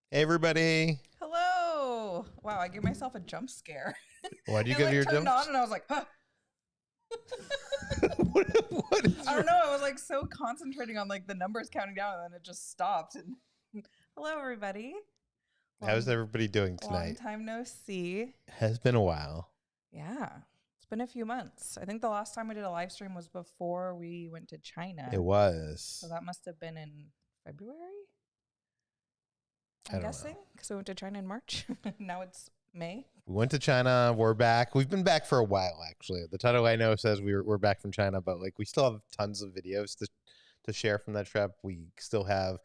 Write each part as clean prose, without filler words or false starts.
Hey, everybody. Hello. Wow, I gave myself a jump scare. Why'd you It, give like, your turned jump? on and I was like, huh. What is I don't know. I was like so concentrating on like the numbers counting down and then it just stopped. And hello, everybody. How's everybody doing Long tonight? time no see. Has been a while. Yeah. It's been a few months. I think the last time we did a live stream was before we went to China. It was. So that must have been in February? I I'm don't guessing. know. Because we went to China in March. Now it's May. We went to China. We're back. We've been back for a while, actually. The title I know says we're back from China, but like we still have tons of videos to share from that trip. We still have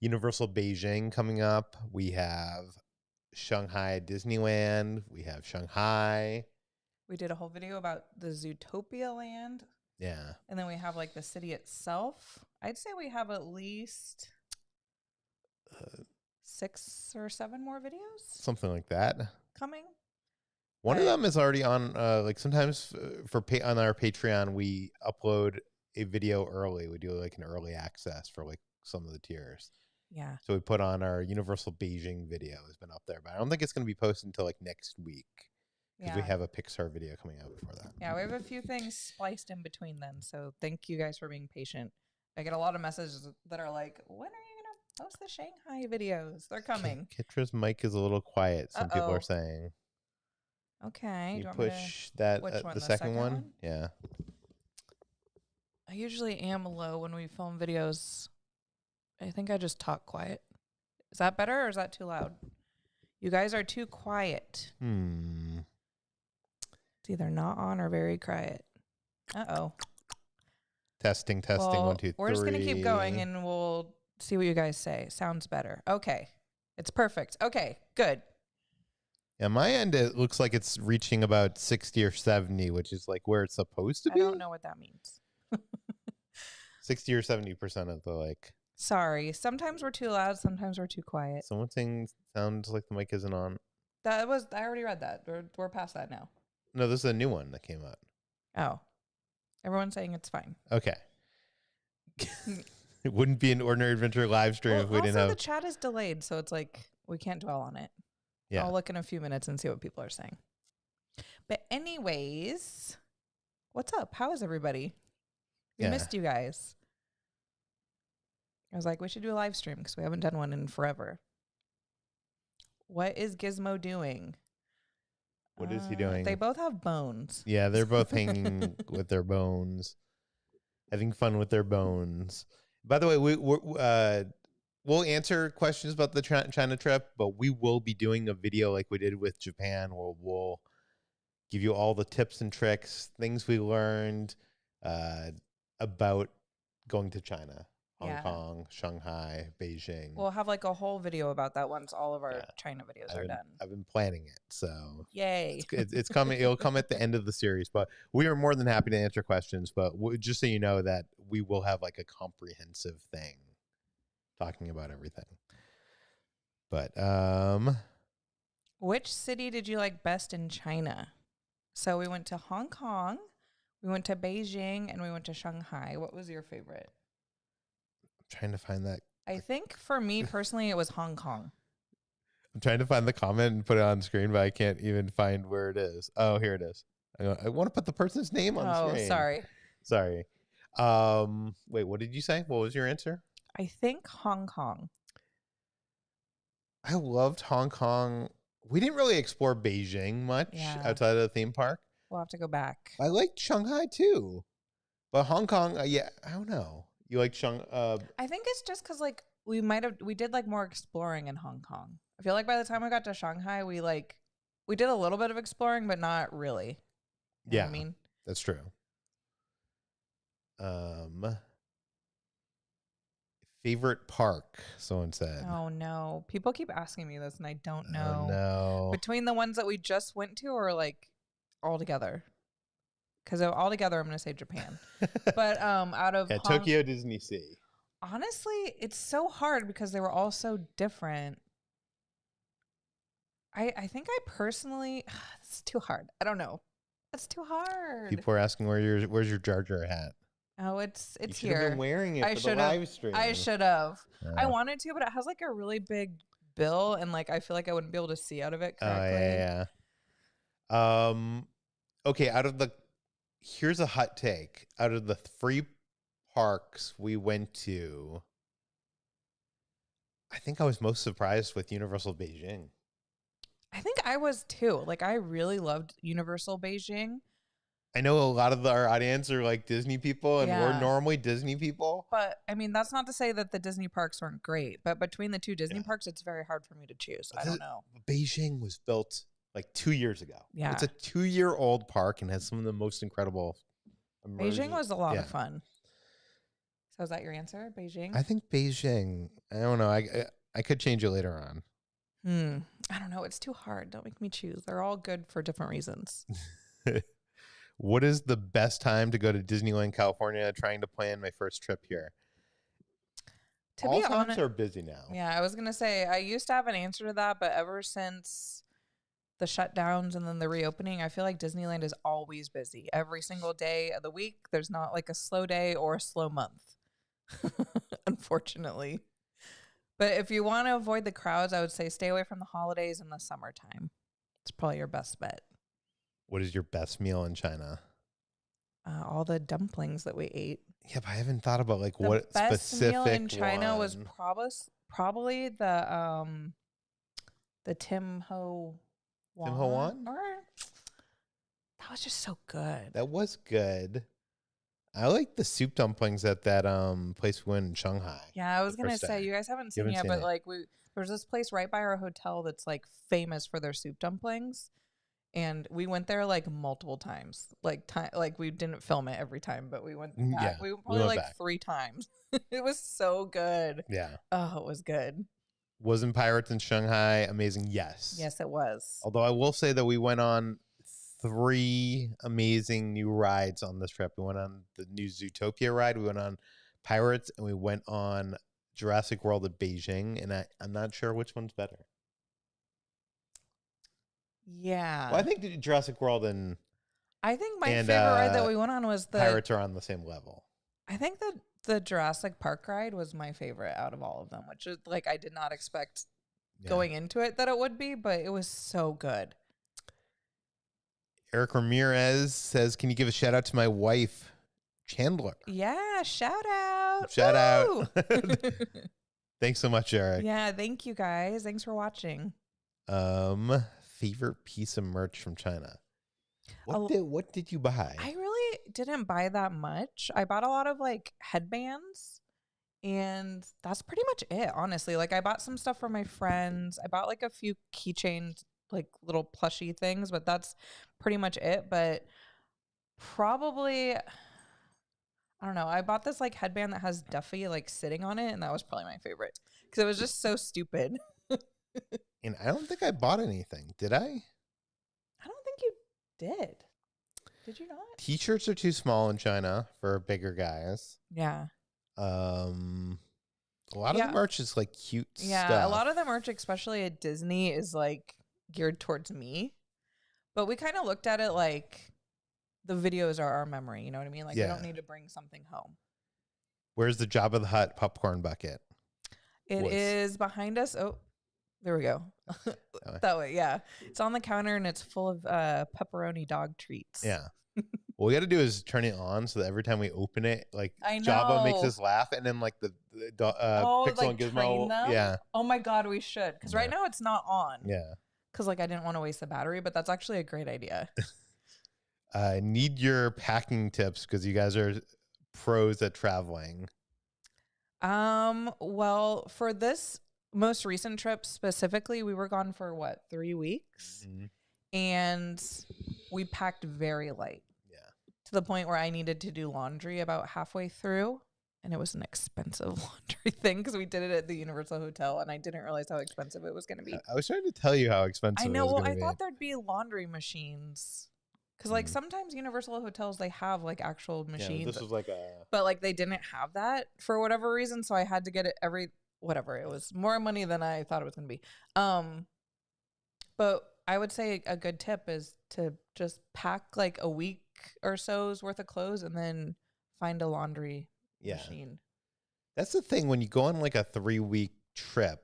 Universal Beijing coming up. We have Shanghai Disneyland. We have Shanghai. We did a whole video about the Zootopia land. Yeah. And then we have like the city itself. I'd say we have at least 6 or 7 more videos Something like that. coming. One of them is already on, like sometimes on our Patreon, we upload a video early. We do like an early access for like some of the tiers. Yeah. So we put on our Universal Beijing video has been up there, but I don't think it's going to be posted until like next week because we have a Pixar video coming out before that. Yeah, we have a few things spliced in between then. So thank you guys for being patient. I get a lot of messages that are like, when are you going to post the Shanghai videos? They're coming. Kitra's mic is a little quiet, some people are saying. Okay. You do you want push that, which one, the second one? Yeah. I usually am low when we film videos. I think I just talk quiet. Is that better or is that too loud? You guys are too quiet. It's either not on or very quiet. Uh-oh. Testing, Well, 1, 2, 3. we're just going to keep going and we'll see what you guys say. Sounds better. Okay. It's perfect. Okay, good. Yeah, my end, it looks like it's reaching about 60 or 70, which is like where it's supposed to be. I don't know what that means. 60 or 70% of the like. Sorry. Sometimes we're too loud. Sometimes we're too quiet. Someone saying sounds like the mic isn't on. I already read that. We're past that now. No, this is a new one that came out. Oh. Everyone's saying it's fine. Okay. It wouldn't be an Ordinary Adventure live stream if we didn't have. Also, the chat is delayed, so it's like we can't dwell on it. Yeah. I'll look in a few minutes and see what people are saying. But anyways, what's up? How is everybody? We missed you guys. I was like, we should do a live stream because we haven't done one in forever. What is Gizmo doing? What is he doing? They both have bones. Yeah, they're both hanging with their bones, having fun with their bones. By the way, we'll answer questions about the China trip, but we will be doing a video like we did with Japan where we'll give you all the tips and tricks, things we learned about going to China. Hong Kong, Shanghai, Beijing. We'll have like a whole video about that once all of our China videos are done. I've been planning it, so yay! It's coming. It'll come at the end of the series, but we are more than happy to answer questions. But just so you know that we will have like a comprehensive thing talking about everything. But which city did you like best in China? So we went to Hong Kong, we went to Beijing, and we went to Shanghai. What was your favorite? Trying to find that. I think for me personally, it was Hong Kong. I'm trying to find the comment and put it on screen, but I can't even find where it is. Oh, here it is. I want to put the person's name on the screen. Oh, sorry. Wait, what did you say? What was your answer? I think Hong Kong. I loved Hong Kong. We didn't really explore Beijing much outside of the theme park. We'll have to go back. I liked Shanghai too, but Hong Kong, I don't know. You like I think it's just because like we did like more exploring in Hong Kong. I feel like by the time we got to Shanghai, we did a little bit of exploring, but not really. You know what I mean, that's true. Favorite park? Someone said. Oh no, people keep asking me this, and I don't know. Oh, no. Between the ones that we just went to, or like all together. Because all together, I'm going to say Japan. But out of Tokyo Disney Sea. Honestly, it's so hard because they were all so different. I think I personally, it's too hard. I don't know. That's too hard. People are asking where's your Jar Jar hat? Oh, it's You should here. have been wearing it for the live stream. I should have. I wanted to, but it has like a really big bill, and like I feel like I wouldn't be able to see out of it correctly. Yeah. Okay, here's a hot take. Out of the 3 parks we went to, I think I was most surprised with Universal Beijing. I think I was too. Like, I really loved Universal Beijing. I know a lot of our audience are like Disney people, and we're normally Disney people. But I mean, that's not to say that the Disney parks weren't great. But between the 2 Disney parks, it's very hard for me to choose. I don't know. Beijing was built like 2 years ago. Yeah. It's a 2-year-old park and has some of the most incredible Beijing was a lot of fun. So is that your answer, Beijing? I think Beijing. I don't know. I could change it later on. I don't know. It's too hard. Don't make me choose. They're all good for different reasons. What is the best time to go to Disneyland, California? Trying to plan my first trip here. All times are busy now. Yeah, I was going to say, I used to have an answer to that, but ever since the shutdowns and then the reopening, I feel like Disneyland is always busy. Every single day of the week, there's not like a slow day or a slow month, unfortunately. But if you want to avoid the crowds, I would say stay away from the holidays and the summertime. It's probably your best bet. What is your best meal in China? All the dumplings that we ate. Yeah, but I haven't thought about like what specific meal in China was probably the Tim Ho Wan. Tim Ho Wan? That was just so good. That was good. I like the soup dumplings at that place we went in Shanghai. Yeah, I was gonna say you guys haven't seen it yet, but like there's this place right by our hotel that's like famous for their soup dumplings. And we went there like multiple times. Like we didn't film it every time, but we went back. Yeah, we probably went like 3 times. It was so good. Yeah. Oh, it was good. Wasn't Pirates in Shanghai amazing? Yes. Yes, it was. Although I will say that we went on 3 amazing new rides on this trip. We went on the new Zootopia ride. We went on Pirates, and we went on Jurassic World at Beijing. And I'm not sure which one's better. Yeah. Well, I think Jurassic World and my favorite ride that we went on was the Pirates are on the same level. I think that the Jurassic Park ride was my favorite out of all of them, which is like I did not expect going into it that it would be, but it was so good. Eric Ramirez says, "Can you give a shout out to my wife, Chandler?" Yeah, shout out. Shout out. Thanks so much, Eric. Yeah, thank you guys. Thanks for watching. Favorite piece of merch from China. What did you buy? I really didn't buy that much. I bought a lot of like headbands, and that's pretty much it, honestly. Like I bought some stuff for my friends. I bought like a few keychains, like little plushy things, but that's pretty much it. But probably, I don't know. I bought this like headband that has Duffy like sitting on it, and that was probably my favorite because it was just so stupid. And I don't think I bought anything. Did I? I don't think you did. Did you not? T-shirts are too small in China for bigger guys. Yeah. A lot of the merch is like cute stuff. Yeah, a lot of the merch, especially at Disney, is like geared towards me. But we kind of looked at it like the videos are our memory. You know what I mean? Like we don't need to bring something home. Where's the Jabba the Hutt popcorn bucket? It is behind us. Oh. There we go. That way, yeah. It's on the counter and it's full of pepperoni dog treats. Yeah. What we got to do is turn it on so that every time we open it, like Jabba makes us laugh, and then like the Pixel like and Gizmo. Yeah. Oh my God, we should. Because right now it's not on. Yeah. Because like I didn't want to waste the battery, but that's actually a great idea. I need your packing tips because you guys are pros at traveling. Well, for this most recent trip specifically, we were gone for 3 weeks, and we packed very light. Yeah, to the point where I needed to do laundry about halfway through, and it was an expensive laundry thing because we did it at the Universal Hotel, and I didn't realize how expensive it was going to be. I was trying to tell you how expensive. I know. It was I thought there'd be laundry machines. Because, like, sometimes Universal hotels, they have, like, actual machines. Yeah, this was like a... But, like, they didn't have that for whatever reason, so I had to get it whatever. It was more money than I thought it was going to be. But I would say a good tip is to just pack like a week or so's worth of clothes and then find a laundry machine. That's the thing. When you go on like a 3-week trip,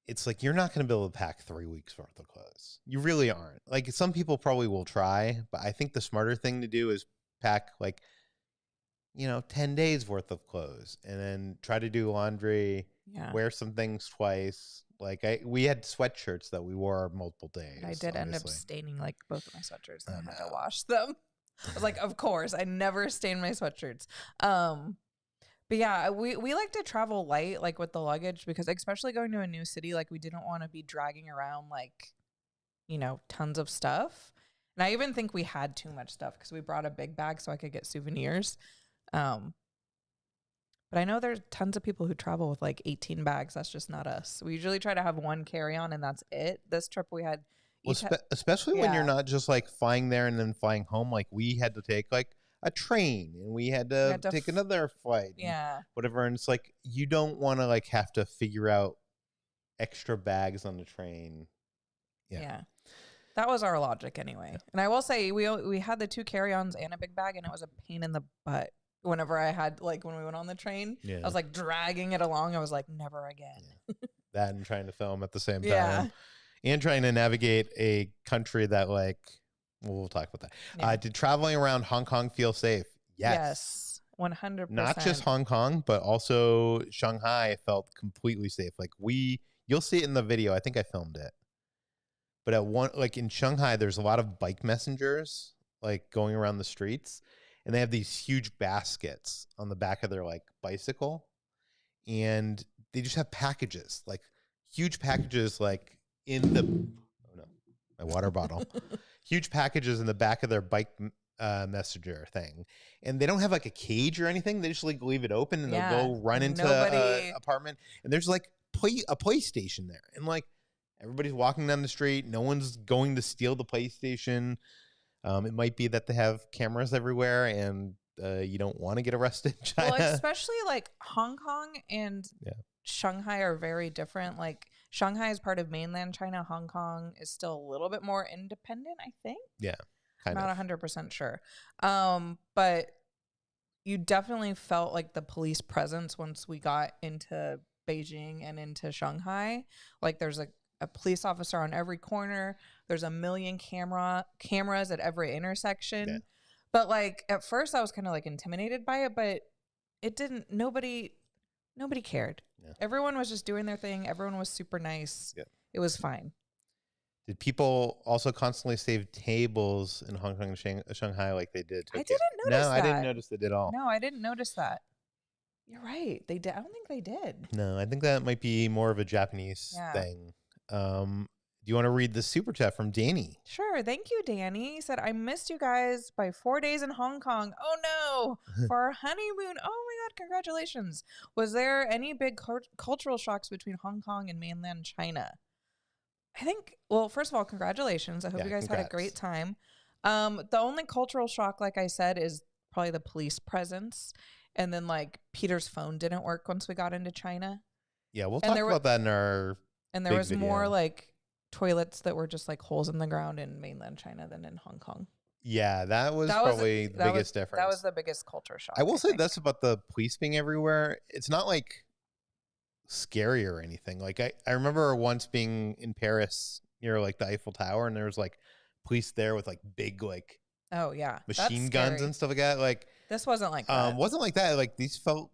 it's like you're not going to be able to pack 3 weeks worth of clothes. You really aren't. Like some people probably will try, but I think the smarter thing to do is pack like, 10 days worth of clothes and then try to do laundry, wear some things twice. Like we had sweatshirts that we wore multiple days. But I did end up staining like both of my sweatshirts and I had to wash them. I was like, of course, I never stain my sweatshirts. But yeah, we like to travel light, like with the luggage, because especially going to a new city, like we didn't want to be dragging around like, tons of stuff. And I even think we had too much stuff because we brought a big bag so I could get souvenirs. But I know there's tons of people who travel with like 18 bags. That's just not us. We usually try to have one carry-on and that's it. This trip we had. Especially when you're not just like flying there and then flying home. Like we had to take like a train and we had to take another flight. Whatever. And it's like, you don't want to like have to figure out extra bags on the train. Yeah. That was our logic anyway. And I will say we had the 2 carry-ons and a big bag and it was a pain in the butt. Whenever I had, like, when we went on the train, I was, like, dragging it along. I was like, never again. That and trying to film at the same time. And trying to navigate a country that, like, we'll talk about that. Did traveling around Hong Kong feel safe? Yes. 100%. Not just Hong Kong, but also Shanghai felt completely safe. Like, you'll see it in the video. I think I filmed it. But in Shanghai, there's a lot of bike messengers, like, going around the streets. And they have these huge baskets on the back of their like bicycle, and they just have packages, like huge packages, like my water bottle, huge packages in the back of their bike messenger thing, and they don't have like a cage or anything. They just like leave it open, and they'll go run into an apartment, and there's like a PlayStation there, and like everybody's walking down the street. No one's going to steal the PlayStation. It might be that they have cameras everywhere and you don't want to get arrested in China. Well, especially like Hong Kong and Shanghai are very different. Like Shanghai is part of mainland China. Hong Kong is still a little bit more independent, I think. Yeah. I'm not 100% sure. But you definitely felt like the police presence once we got into Beijing and into Shanghai. Like there's a police officer on every corner. There's a million cameras at every intersection. Yeah. But like at first I was kind of like intimidated by it, but it didn't, nobody cared. Yeah. Everyone was just doing their thing. Everyone was super nice. Yeah. It was fine. Did people also constantly save tables in Hong Kong and Shanghai like they did Tokyo? I didn't notice that. I didn't notice it at all. No, I didn't notice that. You're right. They did. I don't think they did. No, I think that might be more of a Japanese thing. Do you want to read the super chat from Danny? Sure. Thank you, Danny. He said, I missed you guys by 4 days in Hong Kong. Oh, no. For our honeymoon. Oh, my God. Congratulations. Was there any big cultural shocks between Hong Kong and mainland China? I think, well, first of all, congratulations. I hope you guys had a great time. The only cultural shock, like I said, is probably the police presence. And then, like, Peter's phone didn't work once we got into China. Yeah, we'll talk about that in our And there was video. More, like, toilets that were just, like, holes in the ground in mainland China than in Hong Kong. Yeah, that was probably the biggest difference. That was the biggest culture shock. I will say this about the police being everywhere. It's not, like, scary or anything. Like, I remember once being in Paris near, like, the Eiffel Tower, and there was, like, police there with, like, big, like... Oh, yeah. Machine guns and stuff like that. Like... This wasn't like that. Wasn't like that. Like these felt,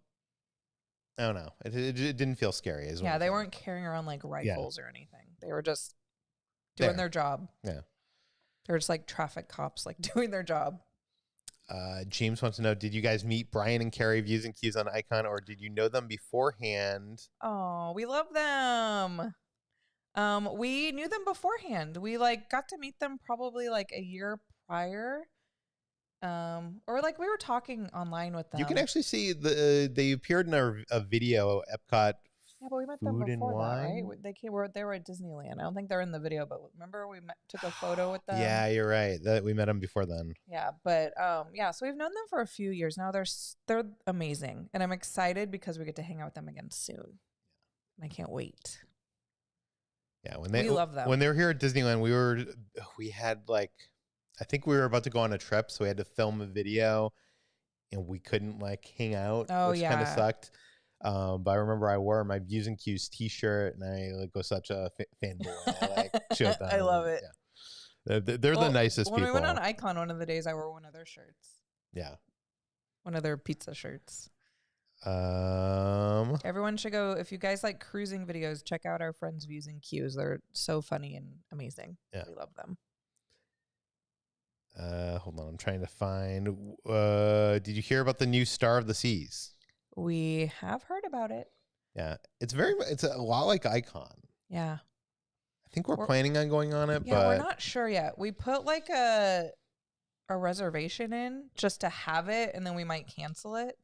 I don't know. It didn't feel scary. Yeah, they weren't carrying around like rifles or anything. They were just doing their job. Yeah. They were just like traffic cops, like doing their job. James wants to know, did you guys meet Brian and Carrie of Views and Cues on Icon, or did you know them beforehand? Oh, we love them. We knew them beforehand. We like got to meet them probably like a year prior. Or like we were talking online with them. You can actually see they appeared in a video, Epcot. Yeah, but we met them before that, right? They were at Disneyland. I don't think they're in the video, but remember we took a photo with them. Yeah, you're right. We met them before then. Yeah, but so we've known them for a few years now. They're amazing, and I'm excited because we get to hang out with them again soon. And I can't wait. Yeah, we love them. when they were here at Disneyland, we had like, I think we were about to go on a trip, so we had to film a video, and we couldn't like hang out, which kind of sucked. But I remember I wore my Views and Cues T-shirt, and I like was such a fanboy. I like showed them. I love it. Yeah, they're the nicest when people. When we went on Icon, one of the days I wore one of their shirts. Yeah, one of their pizza shirts. Everyone should go. If you guys like cruising videos, check out our friends' Views and Cues. They're so funny and amazing. Yeah, we love them. Hold on, I'm trying to find. Did you hear about the new Star of the Seas? We have heard about it. Yeah, it's a lot like Icon. Yeah, I think we're planning on going on it, yeah, but we're not sure yet. We put like a reservation in just to have it, and then we might cancel it.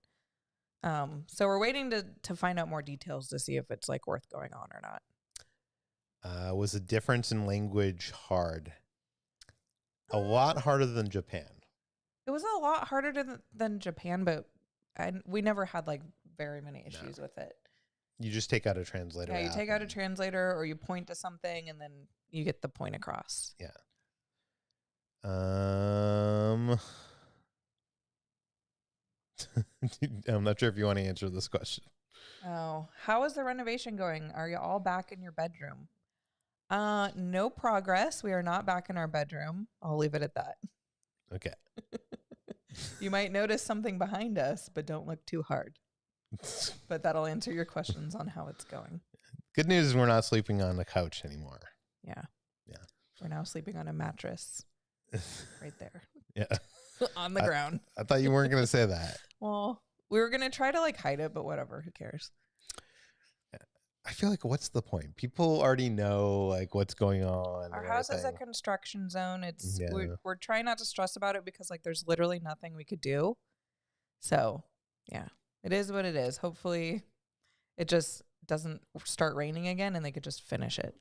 So we're waiting to find out more details to see if it's like worth going on or not. Was the difference in language hard? A lot harder than Japan. It was a lot harder than Japan, but we never had like very many issues with it. You just take out a translator. Yeah, you take out a translator, or you point to something and then you get the point across. Yeah. I'm not sure if you want to answer this question. Oh, how is the renovation going? Are you all back in your bedroom? No progress. We are not back in our bedroom. I'll leave it at that. Okay. You might notice something behind us, but don't look too hard. But that'll answer your questions on how it's going. Good news is we're not sleeping on the couch anymore. Yeah. Yeah. We're now sleeping on a mattress right there. Yeah. On the ground. I thought you weren't going to say that. Well, we were going to try to like hide it, but whatever. Who cares? I feel like what's the point? People already know like what's going on. Our house is a construction zone. It's we're trying not to stress about it because like there's literally nothing we could do. So yeah, it is what it is. Hopefully it just doesn't start raining again and they could just finish it.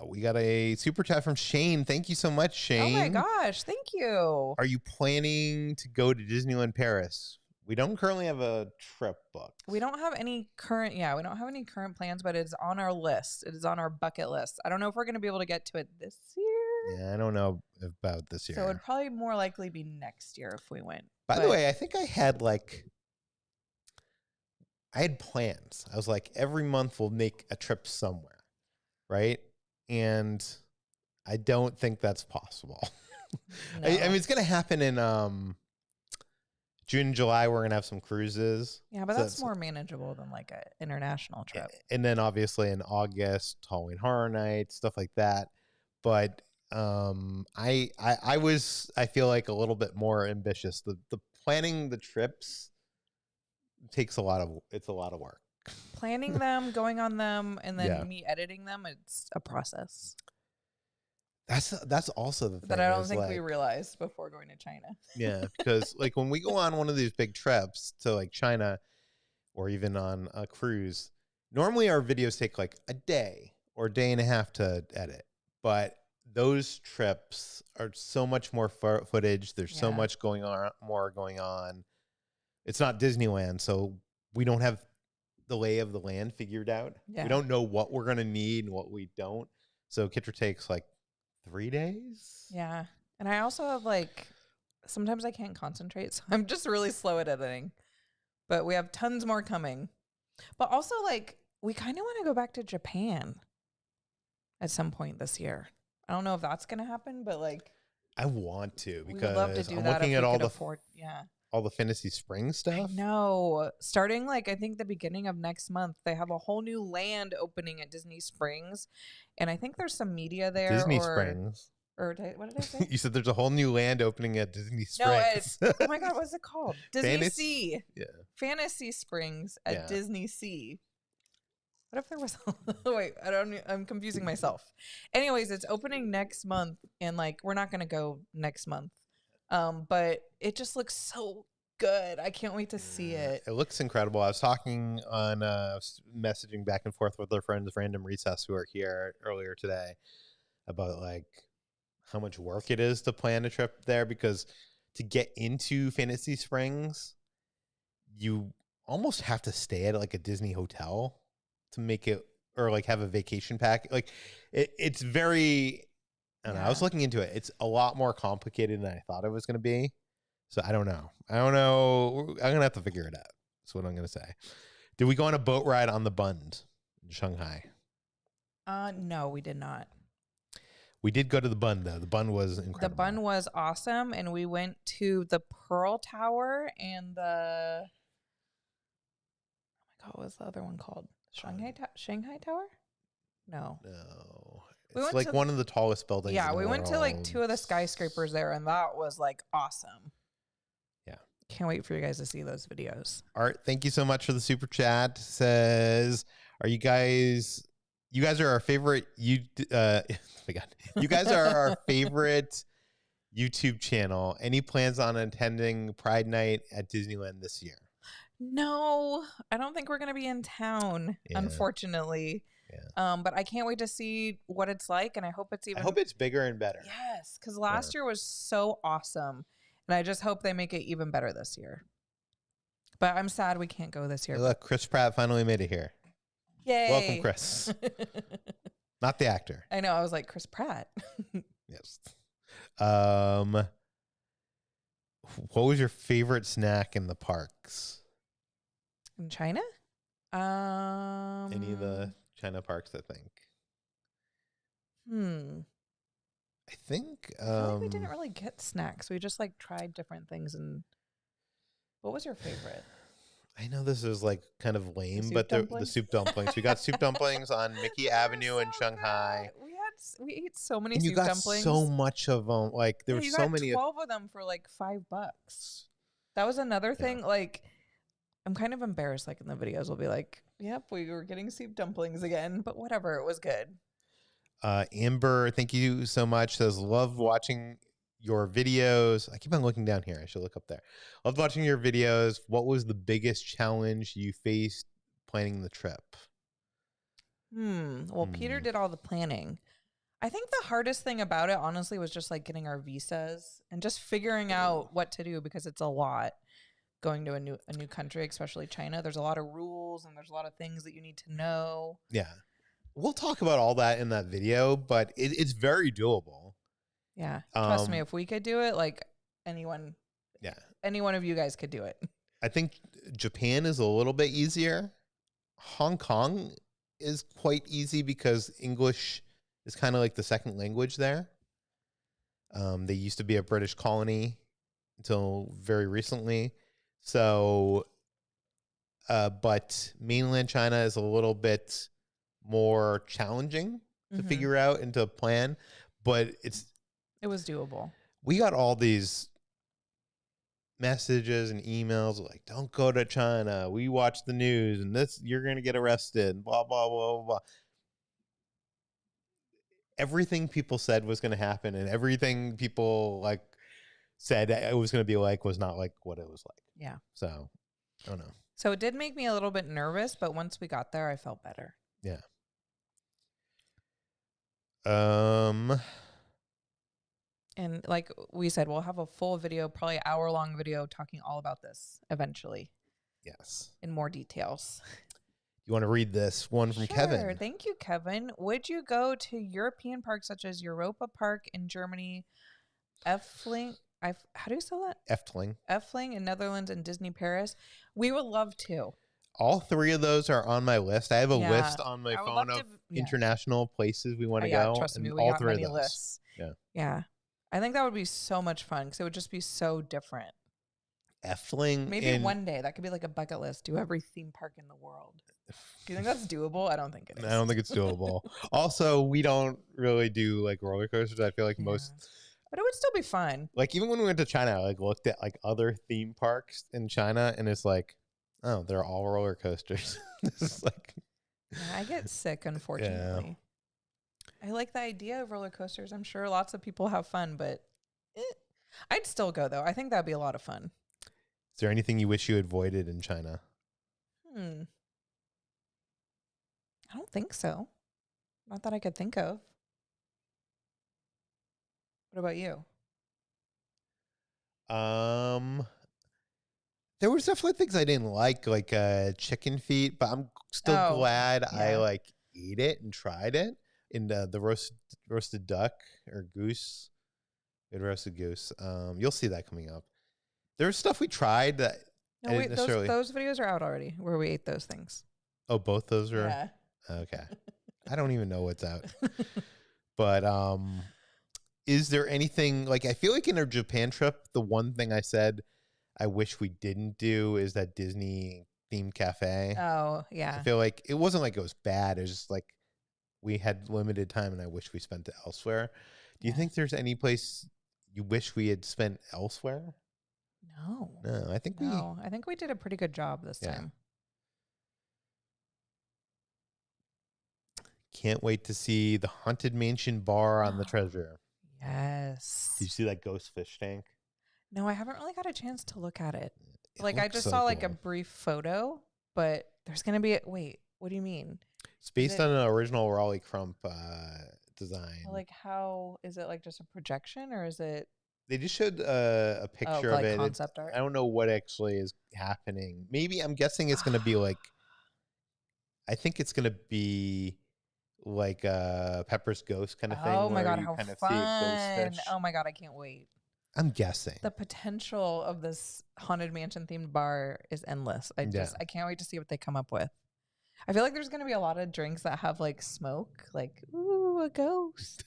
We got a super chat from Shane. Thank you so much, Shane. Oh my gosh, thank you. Are you planning to go to Disneyland Paris? We don't currently have a trip booked. We don't have any current plans, but it's on our list. It is on our bucket list. I don't know if we're going to be able to get to it this year. Yeah, I don't know about this year. So it would probably more likely be next year if we went. By the way, I think I had plans. I was like, every month we'll make a trip somewhere, right? And I don't think that's possible. No. I mean, it's going to happen in June and July. We're going to have some cruises. Yeah, but that's more manageable than like an international trip. And then obviously in August, Halloween Horror Nights, stuff like that. But I feel like a little bit more ambitious. The planning the trips takes a lot of work. Planning them, going on them, and then me editing them, it's a process. That's also the thing that I don't think we realized before going to China. Yeah, because like when we go on one of these big trips to like China or even on a cruise, normally our videos take like a day or a day and a half to edit. But those trips are so much more footage. There's so much more going on. It's not Disneyland, so we don't have the lay of the land figured out. Yeah. We don't know what we're going to need and what we don't. So Kitra takes like 3 days. Yeah. And I also have like, sometimes I can't concentrate. So I'm just really slow at editing. But we have tons more coming. But also like, we kind of want to go back to Japan at some point this year. I don't know if that's going to happen, but like. I want to because we would love to do I'm that looking if at we all could the afford. Yeah. All the Fantasy Springs stuff. No, starting like I think the beginning of next month, they have a whole new land opening at Disney Springs, and I think there's some media there. Disney Springs. Or what did I say? You said there's a whole new land opening at Disney Springs. No, oh my God, what's it called? Disney Sea. Yeah. Fantasy Springs at Disney Sea. What if there was? Wait, I'm confusing myself. Anyways, it's opening next month, and like we're not gonna go next month. But it just looks so good. I can't wait to see it. It looks incredible. I was talking on messaging back and forth with our friends Random Recess who are here earlier today about like how much work it is to plan a trip there, because to get into Fantasy Springs, you almost have to stay at like a Disney hotel to make it or like have a vacation pack. Like it's very, I don't know. I was looking into it. It's a lot more complicated than I thought it was going to be. So I don't know. I'm going to have to figure it out. That's what I'm going to say. Did we go on a boat ride on the Bund in Shanghai? No, we did not. We did go to the Bund though. The Bund was incredible. The Bund was awesome, and we went to the Pearl Tower and the. Oh my God, what was the other one called? Shanghai Tower? No. It's like one of the tallest buildings. Yeah, in the we went to like world. 2 of the skyscrapers there, and that was like awesome. Yeah. Can't wait for you guys to see those videos. Art, thank you so much for the super chat. Says, are you guys are our favorite oh my God. You guys are our favorite YouTube channel. Any plans on attending Pride Night at Disneyland this year? No, I don't think we're going to be in town, unfortunately. Yeah. But I can't wait to see what it's like, and I hope it's bigger and better. Yes, because last year was so awesome, and I just hope they make it even better this year. But I'm sad we can't go this year. Hey, look, Chris Pratt finally made it here. Yay. Welcome, Chris. Not the actor. I know. I was like, Chris Pratt. Yes. What was your favorite snack in the parks? In China? Any of the China parks, I think. I think I feel like we didn't really get snacks. We just like tried different things. And what was your favorite? I know this is like kind of lame, but the soup dumplings. We got soup dumplings on Mickey Avenue in Shanghai. We ate so many And soup you got dumplings. so much of them. Like there were so many. 12 of them for like $5. That was another thing. Like, I'm kind of embarrassed. Like in the videos, we'll be like, "Yep, we were getting soup dumplings again," but whatever, it was good. Amber, thank you so much. Says, love watching your videos. I keep on looking down here. I should look up there. Loved watching your videos. What was the biggest challenge you faced planning the trip? Well, Peter did all the planning. I think the hardest thing about it, honestly, was just like getting our visas and just figuring out what to do, because it's a lot going to a new country, especially China. There's a lot of rules and there's a lot of things that you need to know. Yeah. We'll talk about all that in that video, but it's very doable. Yeah. Trust me, if we could do it, like any one of you guys could do it. I think Japan is a little bit easier. Hong Kong is quite easy because English is kind of like the second language there. They used to be a British colony until very recently. So, but mainland China is a little bit more challenging to figure out and to plan, but it was doable. We got all these messages and emails like, don't go to China. We watch the news and you're going to get arrested, blah, blah, blah, blah, blah. Everything people said was going to happen, and everything people like said it was going to be like was not like what it was like. Yeah. So, I don't know. So it did make me a little bit nervous, but once we got there, I felt better. Yeah. And like we said, we'll have a full video, probably hour-long video talking all about this eventually. Yes. In more details. You want to read this one from Kevin? Thank you, Kevin. Would you go to European parks such as Europa Park in Germany, Efteling? How do you spell that? Efteling in Netherlands, and Disney Paris? We would love to. All three of those are on my list. I have a list on my phone of international places we want to go. Trust me, we got many lists. Yeah. I think that would be so much fun because it would just be so different. Efteling. Maybe one day that could be like a bucket list. Do every theme park in the world. Do you think that's doable? I don't think it is. I don't think it's doable. Also, we don't really do like roller coasters. I feel like most. But it would still be fun. Like even when we went to China, I like looked at like other theme parks in China, and it's like, oh, they're all roller coasters. This is like. I get sick, unfortunately. I like the idea of roller coasters. I'm sure lots of people have fun, but I'd still go though. I think that'd be a lot of fun. Is there anything you wish you avoided in China? I don't think so. Not that I could think of. What about you? There was definitely things I didn't like chicken feet, but I'm still glad I like ate it and tried it in the roasted duck or goose. Good roasted goose. You'll see that coming up. There's stuff we tried that No, I wait, didn't necessarily. those videos are out already where we ate those things. Oh, both those are. Yeah. Okay. I don't even know what's out. But is there anything like I feel like in our Japan trip, the one thing I said I wish we didn't do is that Disney themed cafe. Oh, yeah. I feel like it wasn't like it was bad. It was just like we had limited time and I wish we spent it elsewhere. Do you think there's any place you wish we had spent elsewhere? No. No, I think I think we did a pretty good job this time. Can't wait to see the Haunted Mansion bar on the treasure. Yes. Did you see that ghost fish tank? No, I haven't really got a chance to look at it. It Like I looks just so saw like a cool. brief photo, but there's going to be wait, what do you mean? It's based on an original Raleigh Crump design. Like how is it like just a projection or is it They just showed a picture like of it. concept art? I don't know what actually is happening. Maybe I'm guessing it's going to be like. I think it's going to be like Pepper's Ghost kind of thing. Oh my God, you how kind of fun. see a ghost fish. Oh my God, I can't wait. I'm guessing. The potential of this Haunted Mansion themed bar is endless. I can't wait to see what they come up with. I feel like there's going to be a lot of drinks that have like smoke, like, ooh, a ghost.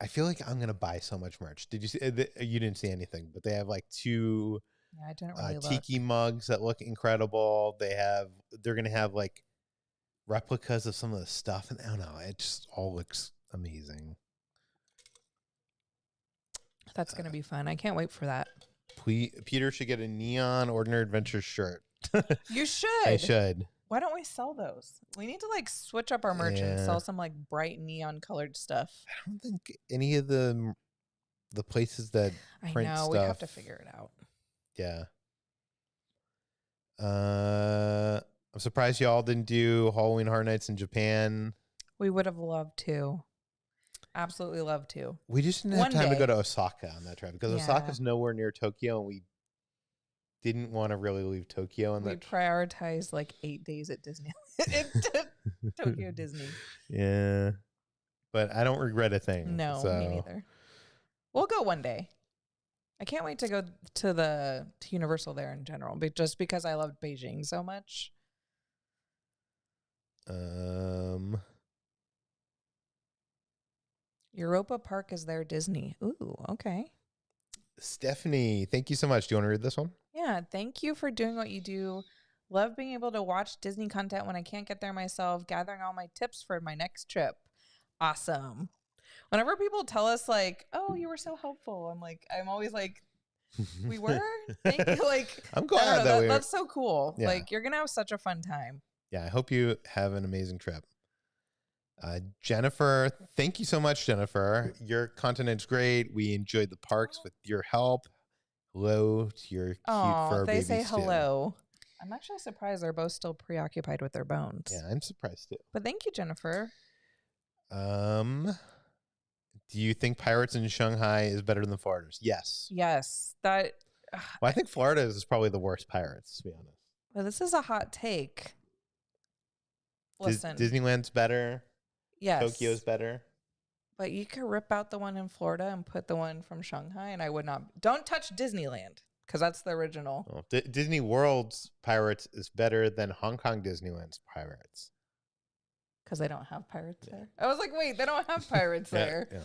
I feel like I'm going to buy so much merch. Did you see? You didn't see anything, but they have like 2 I didn't really tiki mugs that look incredible. They're going to have like replicas of some of the stuff. And I don't know. It just all looks amazing. That's going to be fun. I can't wait for that. Peter should get a Neon Ordinary Adventure shirt. You should. I should. Why don't we sell those? We need to like switch up our merch and sell some like bright neon colored stuff. I don't think any of the places that print stuff. We have to figure it out. Yeah. I'm surprised y'all didn't do Halloween Horror Nights in Japan. We would have loved to. Absolutely love to. We just didn't have time to go to Osaka on that trip because Osaka's nowhere near Tokyo, and we didn't want to really leave Tokyo. And we prioritized like 8 days at Disney, Tokyo Disney. Yeah, but I don't regret a thing. No, me neither. We'll go one day. I can't wait to go to Universal there in general, but just because I loved Beijing so much. Europa Park is their Disney. Ooh, okay. Stephanie, thank you so much. Do you want to read this one? Yeah, thank you for doing what you do. Love being able to watch Disney content when I can't get there myself, gathering all my tips for my next trip. Awesome. Whenever people tell us like, oh, you were so helpful, I'm always like, we were? Thank you. Like, I'm glad that's so cool. Yeah. Like, you're going to have such a fun time. Yeah, I hope you have an amazing trip. Jennifer, thank you so much, Jennifer. Your content is great. We enjoyed the parks with your help. Hello to your cute fur babies. They say hello. Too. I'm actually surprised they're both still preoccupied with their bones. Yeah, I'm surprised too. But thank you, Jennifer. Do you think Pirates in Shanghai is better than Florida's? Yes. Yes. Well, I think Florida's is probably the worst Pirates, to be honest. Well, this is a hot take. Listen. Disneyland's better. Yes. Tokyo's better. But you could rip out the one in Florida and put the one from Shanghai, and I would not. Don't touch Disneyland, because that's the original. Oh, Disney World's Pirates is better than Hong Kong Disneyland's Pirates. Because they don't have pirates there. I was like, wait, they don't have pirates there. Yeah.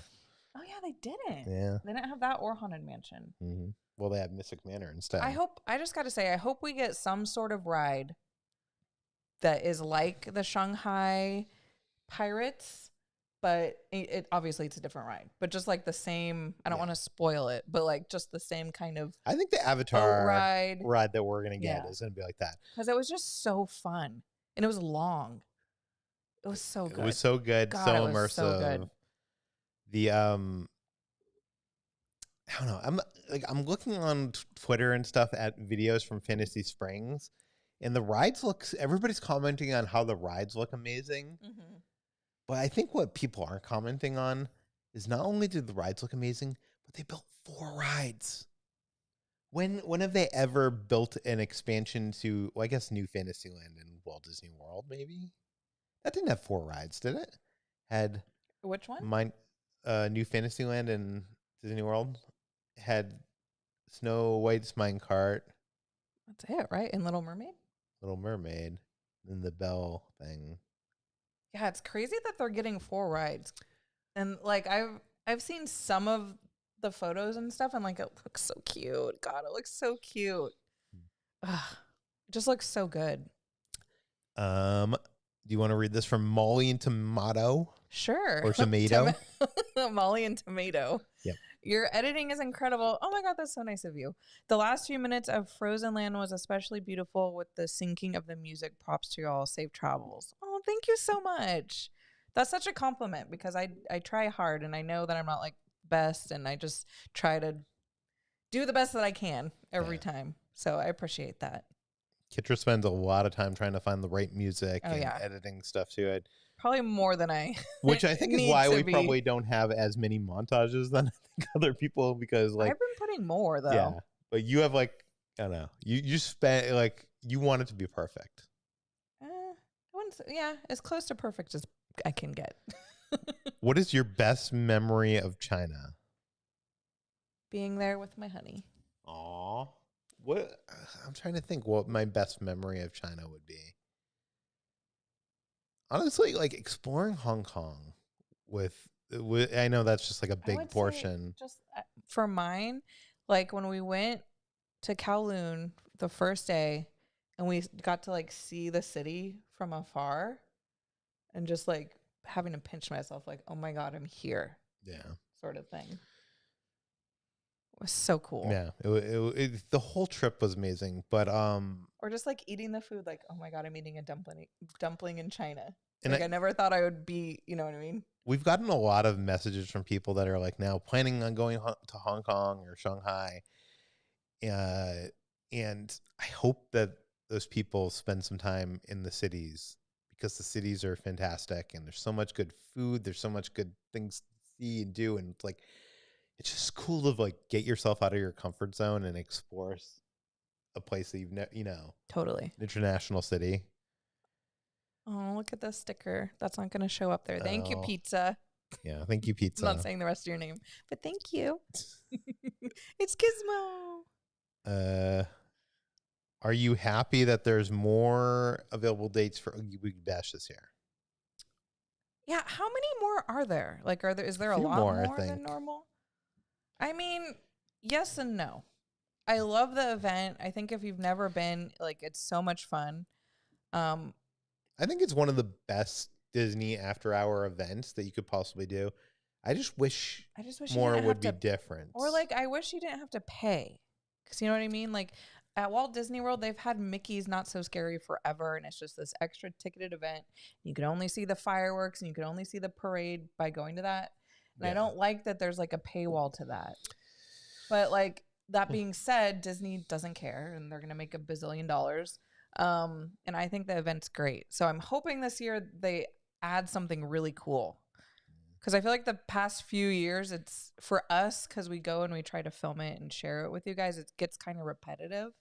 Oh, yeah, they didn't. Yeah. They didn't have that or Haunted Mansion. Mm-hmm. Well, they have Mystic Manor instead. I just got to say, I hope we get some sort of ride that is like the Shanghai Pirates, but it obviously it's a different ride, but just like the same. I don't want to spoil it, but like just the same kind of. I think the Avatar ride that we're gonna get is gonna be like that because it was just so fun and it was long. It was so good. It was so good, God, so it was immersive. So good. The I don't know. I'm looking on Twitter and stuff at videos from Fantasy Springs, and the rides everybody's commenting on how the rides look amazing. Mm-hmm. But I think what people aren't commenting on is not only did the rides look amazing, but they built 4 rides. When have they ever built an expansion to, well, I guess, New Fantasyland and Walt Disney World, maybe? That didn't have 4 rides, did it? Had Which one? New Fantasyland and Disney World had Snow White's mine cart, That's it, right? In Little Mermaid? Little Mermaid, and the Belle thing. Yeah, it's crazy that they're getting 4 rides. And like I've seen some of the photos and stuff, and like it looks so cute. God, it looks so cute. Ugh, it just looks so good. Do you want to read this from Molly and Tomato? Sure. Or Tomato? Molly and Tomato. Yep. Your editing is incredible. Oh my God, that's so nice of you. The last few minutes of Frozen Land was especially beautiful with the syncing of the music. Props to y'all. Safe travels. Oh, thank you so much. That's such a compliment because I try hard and I know that I'm not like best and I just try to do the best that I can every time. So I appreciate that. Kitra spends a lot of time trying to find the right music and editing stuff to it. Probably more than I which I think is why we probably don't have as many montages than I think other people, because like I've been putting more though. Yeah. But you have like, I don't know, you spend like, you want it to be perfect. As close to perfect as I can get. What is your best memory of China? Being there with my honey. Aw. What? I'm trying to think what my best memory of China would be. Honestly, like exploring Hong Kong with I know that's just like a big portion. Just for mine, like when we went to Kowloon the first day and we got to like see the city from afar and just like having to pinch myself like, oh my God, I'm here. Yeah. Sort of thing. It was so cool. Yeah. The whole trip was amazing. But or just like eating the food, like, oh my God, I'm eating a dumpling in China. And like I never thought I would be, you know what I mean? We've gotten a lot of messages from people that are like now planning on going to Hong Kong or Shanghai. And I hope that those people spend some time in the cities, because the cities are fantastic and there's so much good food. There's so much good things to see and do. And it's like, it's just cool to like get yourself out of your comfort zone and explore a place that you've totally international city. Oh, look at this sticker. That's not going to show up there. Thank you, pizza. Yeah, thank you, pizza. I'm not saying the rest of your name, but thank you. It's Gizmo. Are you happy that there's more available dates for Oogie Boogie Bash this year? Yeah, how many more are there? Like, is there a lot more than normal? I mean, yes and no. I love the event. I think if you've never been, like, it's so much fun. I think it's one of the best Disney after-hour events that you could possibly do. I just wish more would be different. Or, like, I wish you didn't have to pay. Because you know what I mean? Like, at Walt Disney World, they've had Mickey's Not So Scary forever, and it's just this extra ticketed event. You can only see the fireworks, and you can only see the parade by going to that. And I don't like that there's, like, a paywall to that. But, like, that being said, Disney doesn't care, and they're going to make $1 bazillion. And I think the event's great. So I'm hoping this year they add something really cool. Because I feel like the past few years, it's for us, because we go and we try to film it and share it with you guys, it gets kind of repetitive.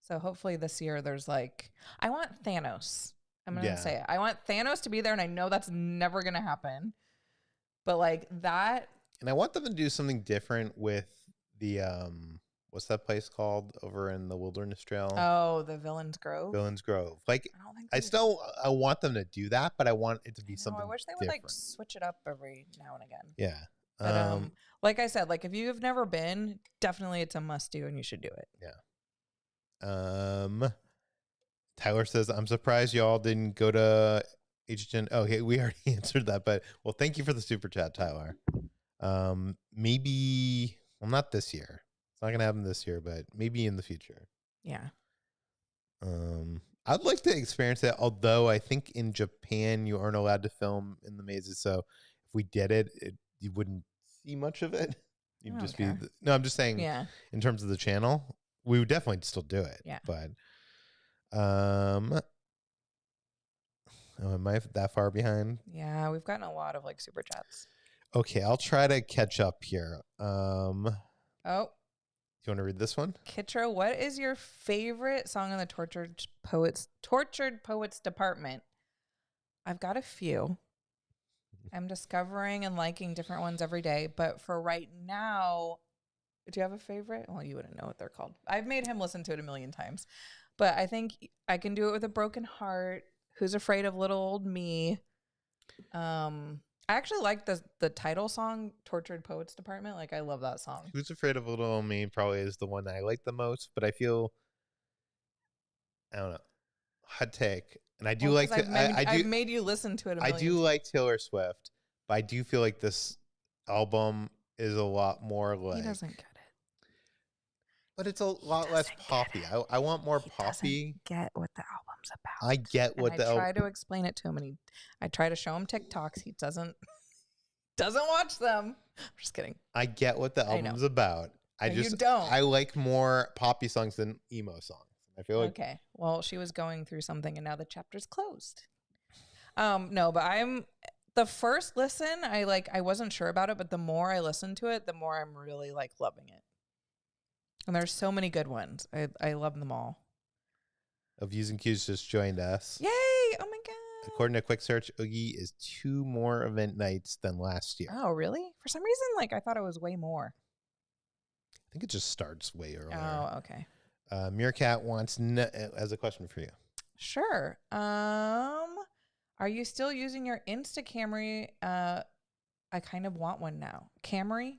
So hopefully this year there's like, I want Thanos. I'm going to say it. I want Thanos to be there, and I know that's never going to happen. But like that. And I want them to do something different with the, what's that place called over in the Wilderness Trail? Oh, the Villains Grove. Villains Grove. Like, I want them to do that, but I want it to be something different. I wish they would like switch it up every now and again. Yeah. But, like I said, like if you've never been, definitely it's a must do and you should do it. Yeah. Tyler says, I'm surprised y'all didn't go to HGN. Oh, okay, we already answered that, but well, thank you for the super chat, Tyler. Maybe, well, not this year. It's not gonna happen this year, but maybe in the future. Yeah. I'd like to experience that, although I think in Japan you aren't allowed to film in the mazes. So if we did it, you wouldn't see much of it. You'd just be no, I'm just saying in terms of the channel, we would definitely still do it. Yeah. But am I that far behind? Yeah, we've gotten a lot of like super chats. Okay, I'll try to catch up here. Oh. Do you want to read this one? Kitra, what is your favorite song on the Tortured Poets Department? I've got a few. I'm discovering and liking different ones every day. But for right now, do you have a favorite? Well, you wouldn't know what they're called. I've made him listen to it a million times. But I think I Can Do It With a Broken Heart. Who's Afraid of Little Old Me? I actually like the title song, Tortured Poets Department. Like, I love that song. Who's Afraid of Little Old Me probably is the one I like the most, but I feel, I don't know, hot take. And I do like to, I've made you listen to it a million I do times. like Taylor Swift, but I do feel like this album is a lot more like. He doesn't get it. But it's a lot less poppy. I want more poppy. Get what the album's about. I get what I try to explain it to him, and I try to show him TikToks. He doesn't watch them. I'm just kidding. I get what the album's about. You don't. I like more poppy songs than emo songs. I feel like okay. Well, she was going through something, and now the chapter's closed. No, but the first listen, I wasn't sure about it, but the more I listen to it, the more I'm really like loving it. And there's so many good ones. I love them all. Of Views and Cues just joined us. Yay! Oh my god! According to Quick Search, Oogie is 2 more event nights than last year. Oh, really? For some reason, I thought it was way more. I think it just starts way earlier. Oh, okay. Meerkat has a question for you. Sure. Are you still using your Insta Camry? I kind of want one now. Camera.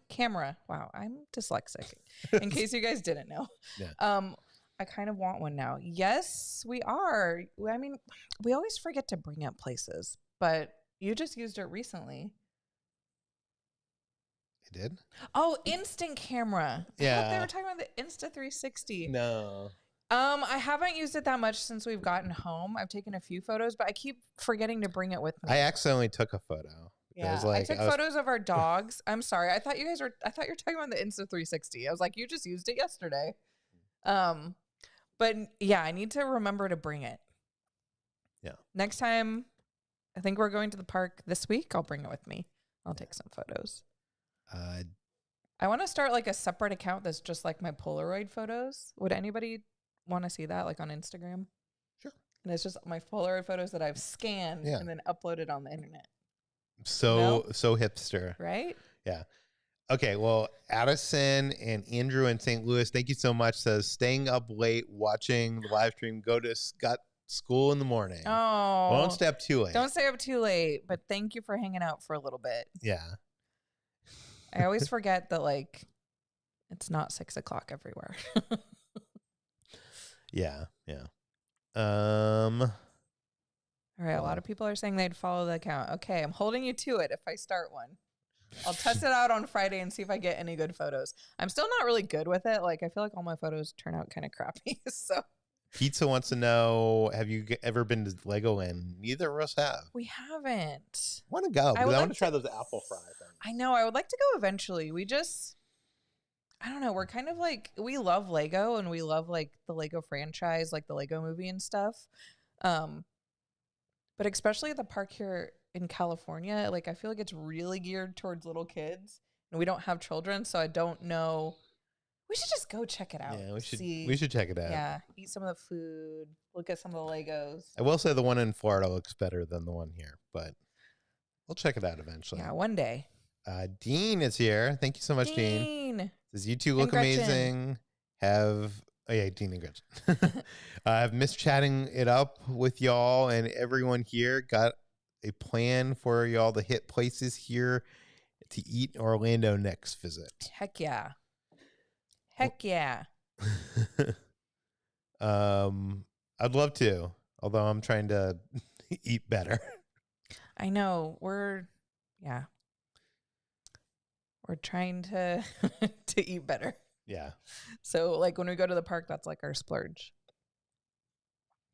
Wow, I'm dyslexic. In case you guys didn't know. Yeah. I kind of want one now. Yes, we are. I mean, we always forget to bring up places, but you just used it recently. I did? Oh, instant camera. Yeah. I thought they were talking about the Insta360. No. I haven't used it that much since we've gotten home. I've taken a few photos, but I keep forgetting to bring it with me. I accidentally took a photo. Yeah, I took photos of our dogs. I'm sorry. I thought you were talking about the Insta360. I was like, you just used it yesterday. But yeah, I need to remember to bring it. Yeah. Next time, I think we're going to the park this week. I'll bring it with me. I'll take some photos. I want to start like a separate account that's just like my Polaroid photos. Would anybody want to see that like on Instagram? Sure. And it's just my Polaroid photos that I've scanned and then uploaded on the internet. So hipster. Right? Yeah. Okay, well, Addison and Andrew in St. Louis, thank you so much. Says staying up late watching the live stream. Got school in the morning. Oh. Well, don't stay up too late. Don't stay up too late, but thank you for hanging out for a little bit. Yeah. I always forget that it's not 6 o'clock everywhere. Yeah. All right, a lot of people are saying they'd follow the account. Okay, I'm holding you to it if I start one. I'll test it out on Friday and see if I get any good photos. I'm still not really good with it. I feel like all my photos turn out kind of crappy. So Pizza wants to know, have you ever been to Legoland? Neither of us have. we haven't. I want to go, because I want to try those apple fry things. I know. I would like to go eventually. I don't know. We're kind of we love Lego and we love the Lego franchise, the Lego movie and stuff. But especially at the park here in California, I feel like it's really geared towards little kids and we don't have children. So I don't know. We should just go check it out. Yeah, we should check it out. Yeah. Eat some of the food, look at some of the Legos. I will say the one in Florida looks better than the one here, but we'll check it out eventually. Yeah, one day. Dean is here. Thank you so much, Dean. Says you two look amazing. Dean and Gretchen. I've missed chatting it up with y'all and everyone here. Got a plan for y'all to hit places here to eat in Orlando next visit. Heck yeah. Heck yeah. I'd love to, although I'm trying to eat better. I know. We're trying to to eat better. Yeah. So when we go to the park, that's our splurge.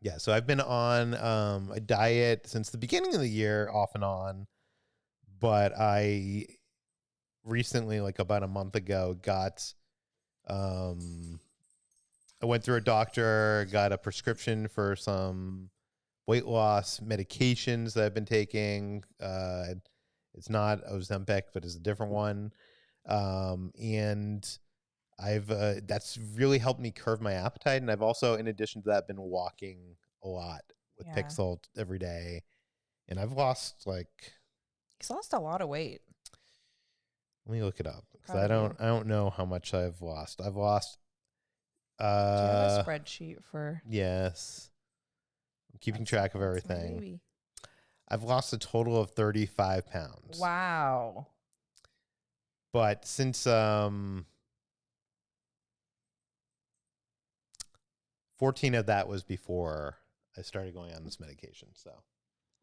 Yeah. So I've been on a diet since the beginning of the year, off and on. But I recently, about a month ago, I went through a doctor, got a prescription for some weight loss medications that I've been taking. It's not Ozempic, but it's a different one. And that's really helped me curb my appetite. And I've also, in addition to that, been walking a lot with Pixel every day. And I've lost like, He's lost a lot of weight. let me look it up because Proud of I don't know how much I've lost. I've lost. Do you have a spreadsheet for? Yes, I'm keeping track of my everything. baby. I've lost a total of 35 pounds. Wow. But since 14 of that was before I started going on this medication. So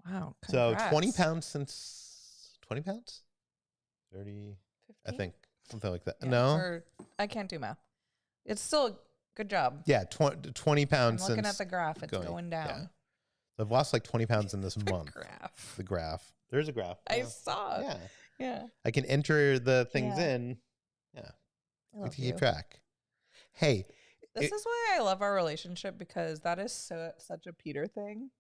Wow. Congrats. So 20 pounds since 20 pounds? 30, 15? I think something like that. Yeah, no, I can't do math. It's still good job. Yeah, 20 pounds. I'm looking at the graph. It's going down. Yeah. So I've lost like 20 pounds in this month. Graph. The graph. There's a graph. I saw. Yeah. Yeah. I can enter the things in. Yeah. I love to keep track. Hey. This is why I love our relationship, because that is such a Peter thing.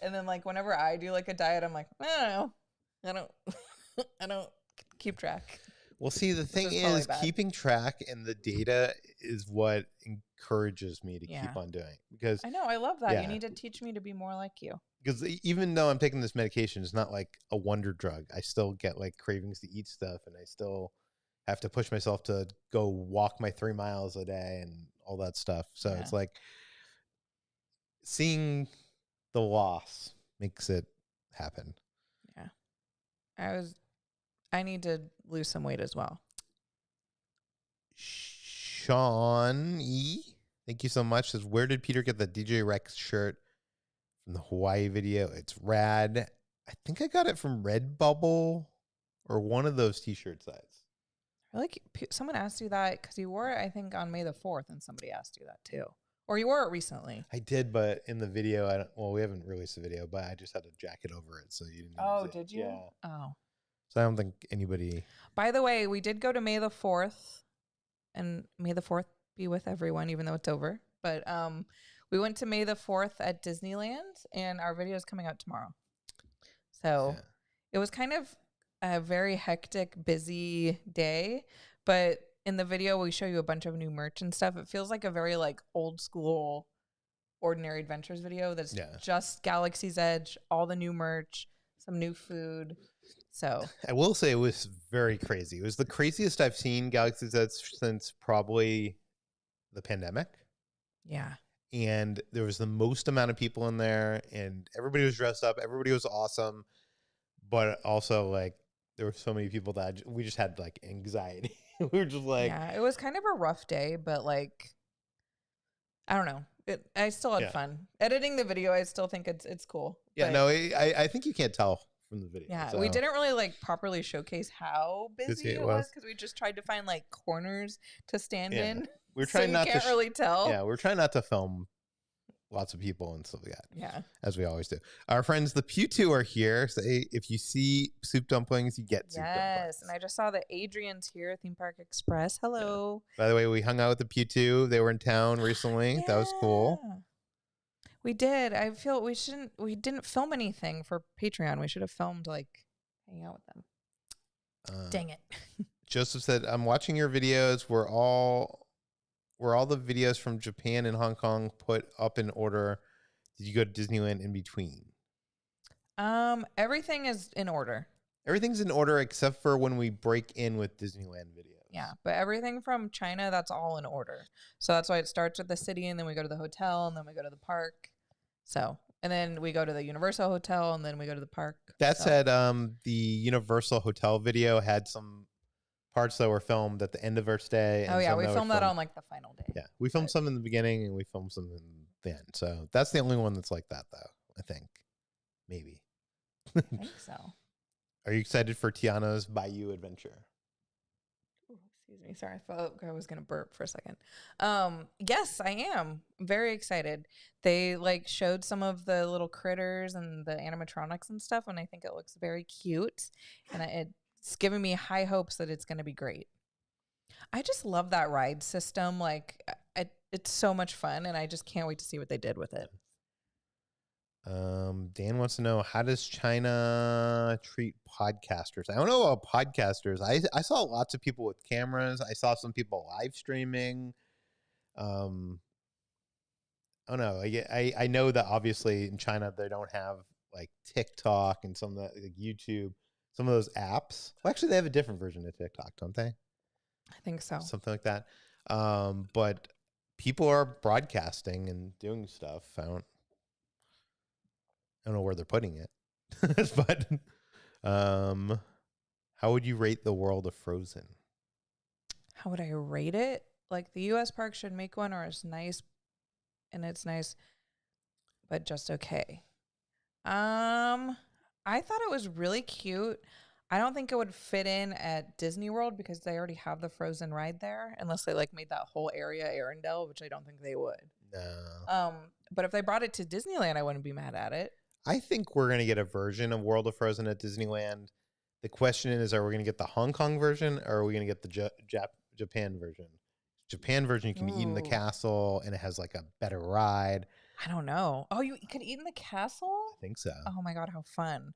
And then like whenever I do like a diet, I'm like, I don't keep track. Well, see, the thing is keeping track, and the data is what encourages me to keep on doing, because I know, I love that. You need to teach me to be more like you. Because even though I'm taking this medication, it's not like a wonder drug. I still get like cravings to eat stuff, and I still have to push myself to go walk my 3 miles a day and all that stuff. So it's like seeing the loss makes it happen. Yeah. I need to lose some weight as well. Sean E, thank you so much. Says, where did Peter get the DJ Rex shirt from the Hawaii video? It's rad. I think I got it from Redbubble or one of those t-shirt sites. Like someone asked you that because you wore it, I think, on May the 4th, and somebody asked you that too. Or you wore it recently. I did, but in the video, we haven't released the video, but I just had a jacket over it, so you didn't. Oh, did you? Yeah. Oh. So I don't think anybody. By the way, we did go to May the 4th, and May the 4th be with everyone, even though it's over. But we went to May the 4th at Disneyland, and our video is coming out tomorrow. So it was kind of a very hectic, busy day, but in the video we show you a bunch of new merch and stuff. It feels like a very like old school Ordinary Adventures video that's just Galaxy's Edge, all the new merch, some new food. So I will say it was very crazy. It was the craziest I've seen Galaxy's Edge since probably the pandemic. Yeah. And there was the most amount of people in there, and everybody was dressed up. Everybody was awesome. But also, like, there were so many people that we just had, like, anxiety. We were just like... Yeah, it was kind of a rough day, but, like, I don't know. I still had fun. Editing the video, I still think it's cool. Yeah, no, I think you can't tell from the video. Yeah, so. We didn't really, like, properly showcase how busy it was, because we just tried to find, like, corners to stand in. We're trying not to... You can't really tell. Yeah, we're trying not to film lots of people and stuff like that. Yeah. As we always do. Our friends, the Pew2 are here. So if you see soup dumplings, you get soup dumplings. Yes. And I just saw that Adrian's here, Theme Park Express. Hello. Yeah. By the way, we hung out with the Pew2. They were in town recently. That was cool. We did. I feel we didn't film anything for Patreon. We should have filmed, like, hanging out with them. Dang it. Joseph said, I'm watching your videos. Were all the videos from Japan and Hong Kong put up in order? Did you go to Disneyland in between? Everything is in order. Everything's in order except for when we break in with Disneyland videos. Yeah, but everything from China, that's all in order. So that's why it starts with the city, and then we go to the hotel, and then we go to the park. So, and then we go to the Universal Hotel, and then we go to the park. That said, the Universal Hotel video had some parts that were filmed at the end of our stay. And we filmed that on like the final day. Yeah, we filmed some in the beginning and we filmed some in the end. So that's the only one that's like that, though. I think, maybe. I think so. Are you excited for Tiana's Bayou Adventure? Ooh, excuse me. Sorry, I felt like I was gonna burp for a second. Yes, I am very excited. They like showed some of the little critters and the animatronics and stuff, and I think it looks very cute. And it's giving me high hopes that it's going to be great. I just love that ride system. Like, it's so much fun, and I just can't wait to see what they did with it. Dan wants to know, how does China treat podcasters? I don't know about podcasters. I saw lots of people with cameras. I saw some people live streaming. I don't know. I know that obviously in China they don't have like TikTok and some of that, like YouTube, some of those apps. Well, actually, they have a different version of TikTok, don't they? I think so. Something like that. But people are broadcasting and doing stuff. I don't know where they're putting it, but how would you rate the world of Frozen? How would I rate it? Like the U.S. park should make one, or it's nice, but just okay. I thought it was really cute. I don't think it would fit in at Disney World because they already have the Frozen ride there, unless they like made that whole area Arendelle, which I don't think they would. No. But if they brought it to Disneyland, I wouldn't be mad at it. I think we're gonna get a version of World of Frozen at Disneyland. The question is, are we gonna get the Hong Kong version, or are we gonna get the Japan version? Japan version, you can eat in the castle, and it has like a better ride. I don't know. Oh, you could eat in the castle? I think so. Oh my God, how fun.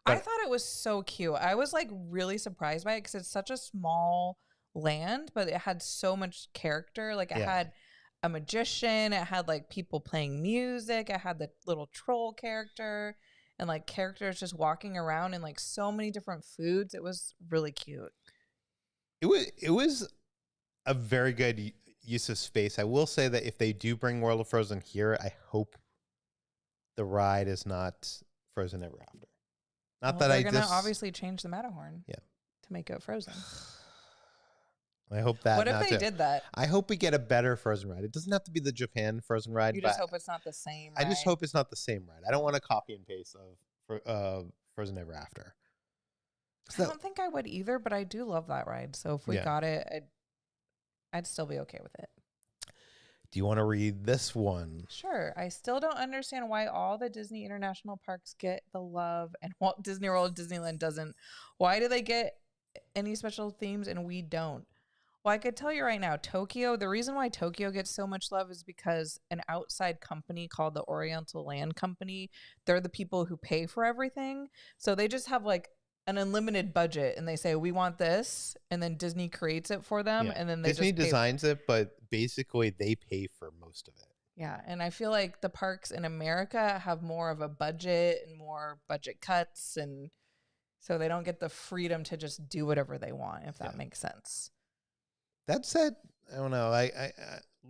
But I thought it was so cute. I was like really surprised by it because it's such a small land, but it had so much character. Like it had a magician, it had like people playing music, it had the little troll character, and like characters just walking around and like so many different foods. It was really cute. It was a very good use of space. I will say that if they do bring World of Frozen here, I hope the ride is not Frozen Ever After. Not that they're gonna obviously change the Matterhorn. Yeah. To make it Frozen. I hope that. What if they did that? I hope we get a better Frozen ride. It doesn't have to be the Japan Frozen ride. You just hope it's not the same. I just hope it's not the same ride. I don't want to copy and paste of Frozen Ever After. I don't think I would either, but I do love that ride. So if we got it, I'd still be okay with it. Do you want to read this one? Sure. I still don't understand why all the Disney international parks get the love and Walt Disney World, Disneyland doesn't. Why do they get any special themes and we don't? Well, I could tell you right now, Tokyo, the reason why Tokyo gets so much love is because an outside company called the Oriental Land Company, they're the people who pay for everything. So they just have like an unlimited budget and they say, we want this. And then Disney creates it for them. And then Disney designs it, but basically they pay for most of it. Yeah. And I feel like the parks in America have more of a budget and more budget cuts. And so they don't get the freedom to just do whatever they want, if that makes sense. That said, I don't know. I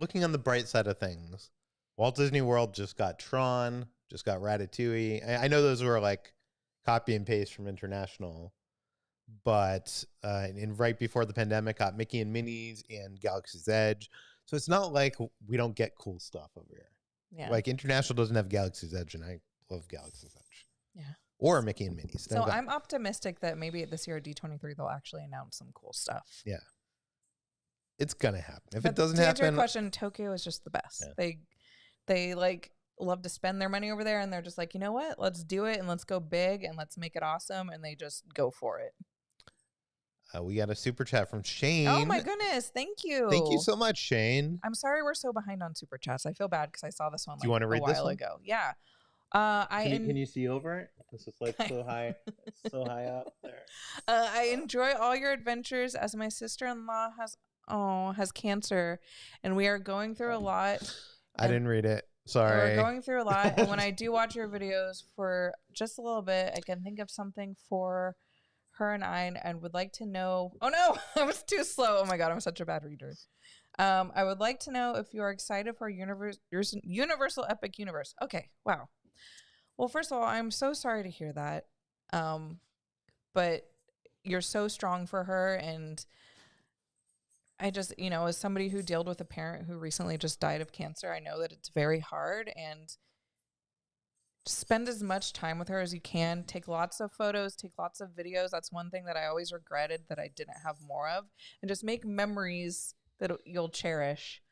looking on the bright side of things, Walt Disney World just got Tron, just got Ratatouille. I know those were like copy and paste from international, but and right before the pandemic got Mickey and Minnie's and Galaxy's Edge. So it's not like we don't get cool stuff over here. Yeah. Like international doesn't have Galaxy's Edge, and I love Galaxy's Edge. Yeah. Or Mickey and Minnie's. So I'm optimistic that maybe this year at D23 they'll actually announce some cool stuff. Yeah. It's gonna happen. If it doesn't happen, to answer your question, Tokyo is just the best. Yeah. They like love to spend their money over there, and they're just like, you know what? Let's do it, and let's go big, and let's make it awesome, and they just go for it. We got a super chat from Shane. Oh my goodness! Thank you. Thank you so much, Shane. I'm sorry we're so behind on super chats. I feel bad because I saw this one. Do you want to read this one? Ago? Yeah. Can you see over it? This is like so high, so high up there. I enjoy all your adventures as my sister-in-law has cancer, and we are going through a lot. I didn't read it. Sorry. We're going through a lot, and when I do watch your videos for just a little bit, I can think of something for her and I, and would like to know. Oh no, I was too slow. Oh my God, I'm such a bad reader. I would like to know if you are excited for Universal Epic Universe. Okay, wow. Well, first of all, I'm so sorry to hear that. But you're so strong for her, and I just, as somebody who dealt with a parent who recently just died of cancer, I know that it's very hard, and spend as much time with her as you can. Take lots of photos, take lots of videos. That's one thing that I always regretted that I didn't have more of, and just make memories that you'll cherish.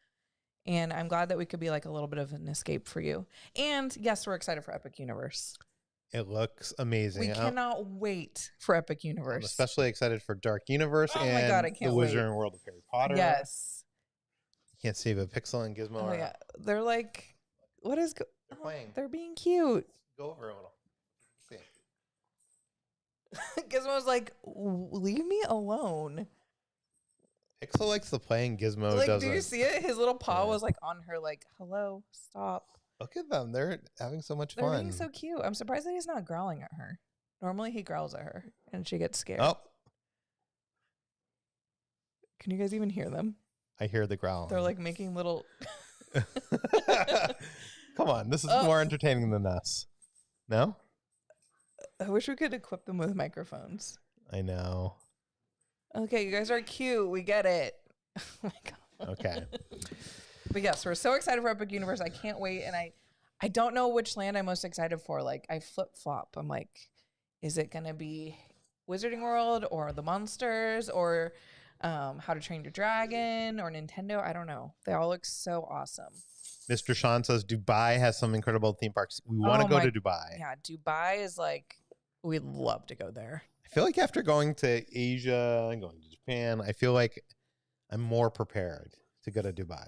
And I'm glad that we could be like a little bit of an escape for you. And yes, we're excited for Epic Universe. It looks amazing. We cannot wait for Epic Universe. I'm especially excited for Dark Universe and my God, I can't the Wizarding World of Harry Potter. Yes. You can't save a pixel in Gizmo. Oh, yeah. They're like, what is... They're playing. They're being cute. Go over a little. See. Gizmo's like, leave me alone. Pixel likes to play and Gizmo like, doesn't. Do you see it? His little paw was like on her, like, hello, stop. Look at them. They're having so much They're fun. being so cute. I'm surprised that he's not growling at her. Normally he growls at her and she gets scared. Oh, Can you guys even hear them? I hear the growl. They're like making little. Come on. This is more entertaining than us. No? I wish we could equip them with microphones. I know. Okay, you guys are cute. We get it. Oh my God. Okay. But yes, we're so excited for Epic Universe. I can't wait. And I don't know which land I'm most excited for. Like, I flip-flop. I'm like, is it going to be Wizarding World or the Monsters or How to Train Your Dragon or Nintendo? I don't know. They all look so awesome. Mr. Sean says Dubai has some incredible theme parks. We want to go to Dubai. Yeah, Dubai is like, we'd love to go there. I feel like after going to Asia and going to Japan, I feel like I'm more prepared to go to Dubai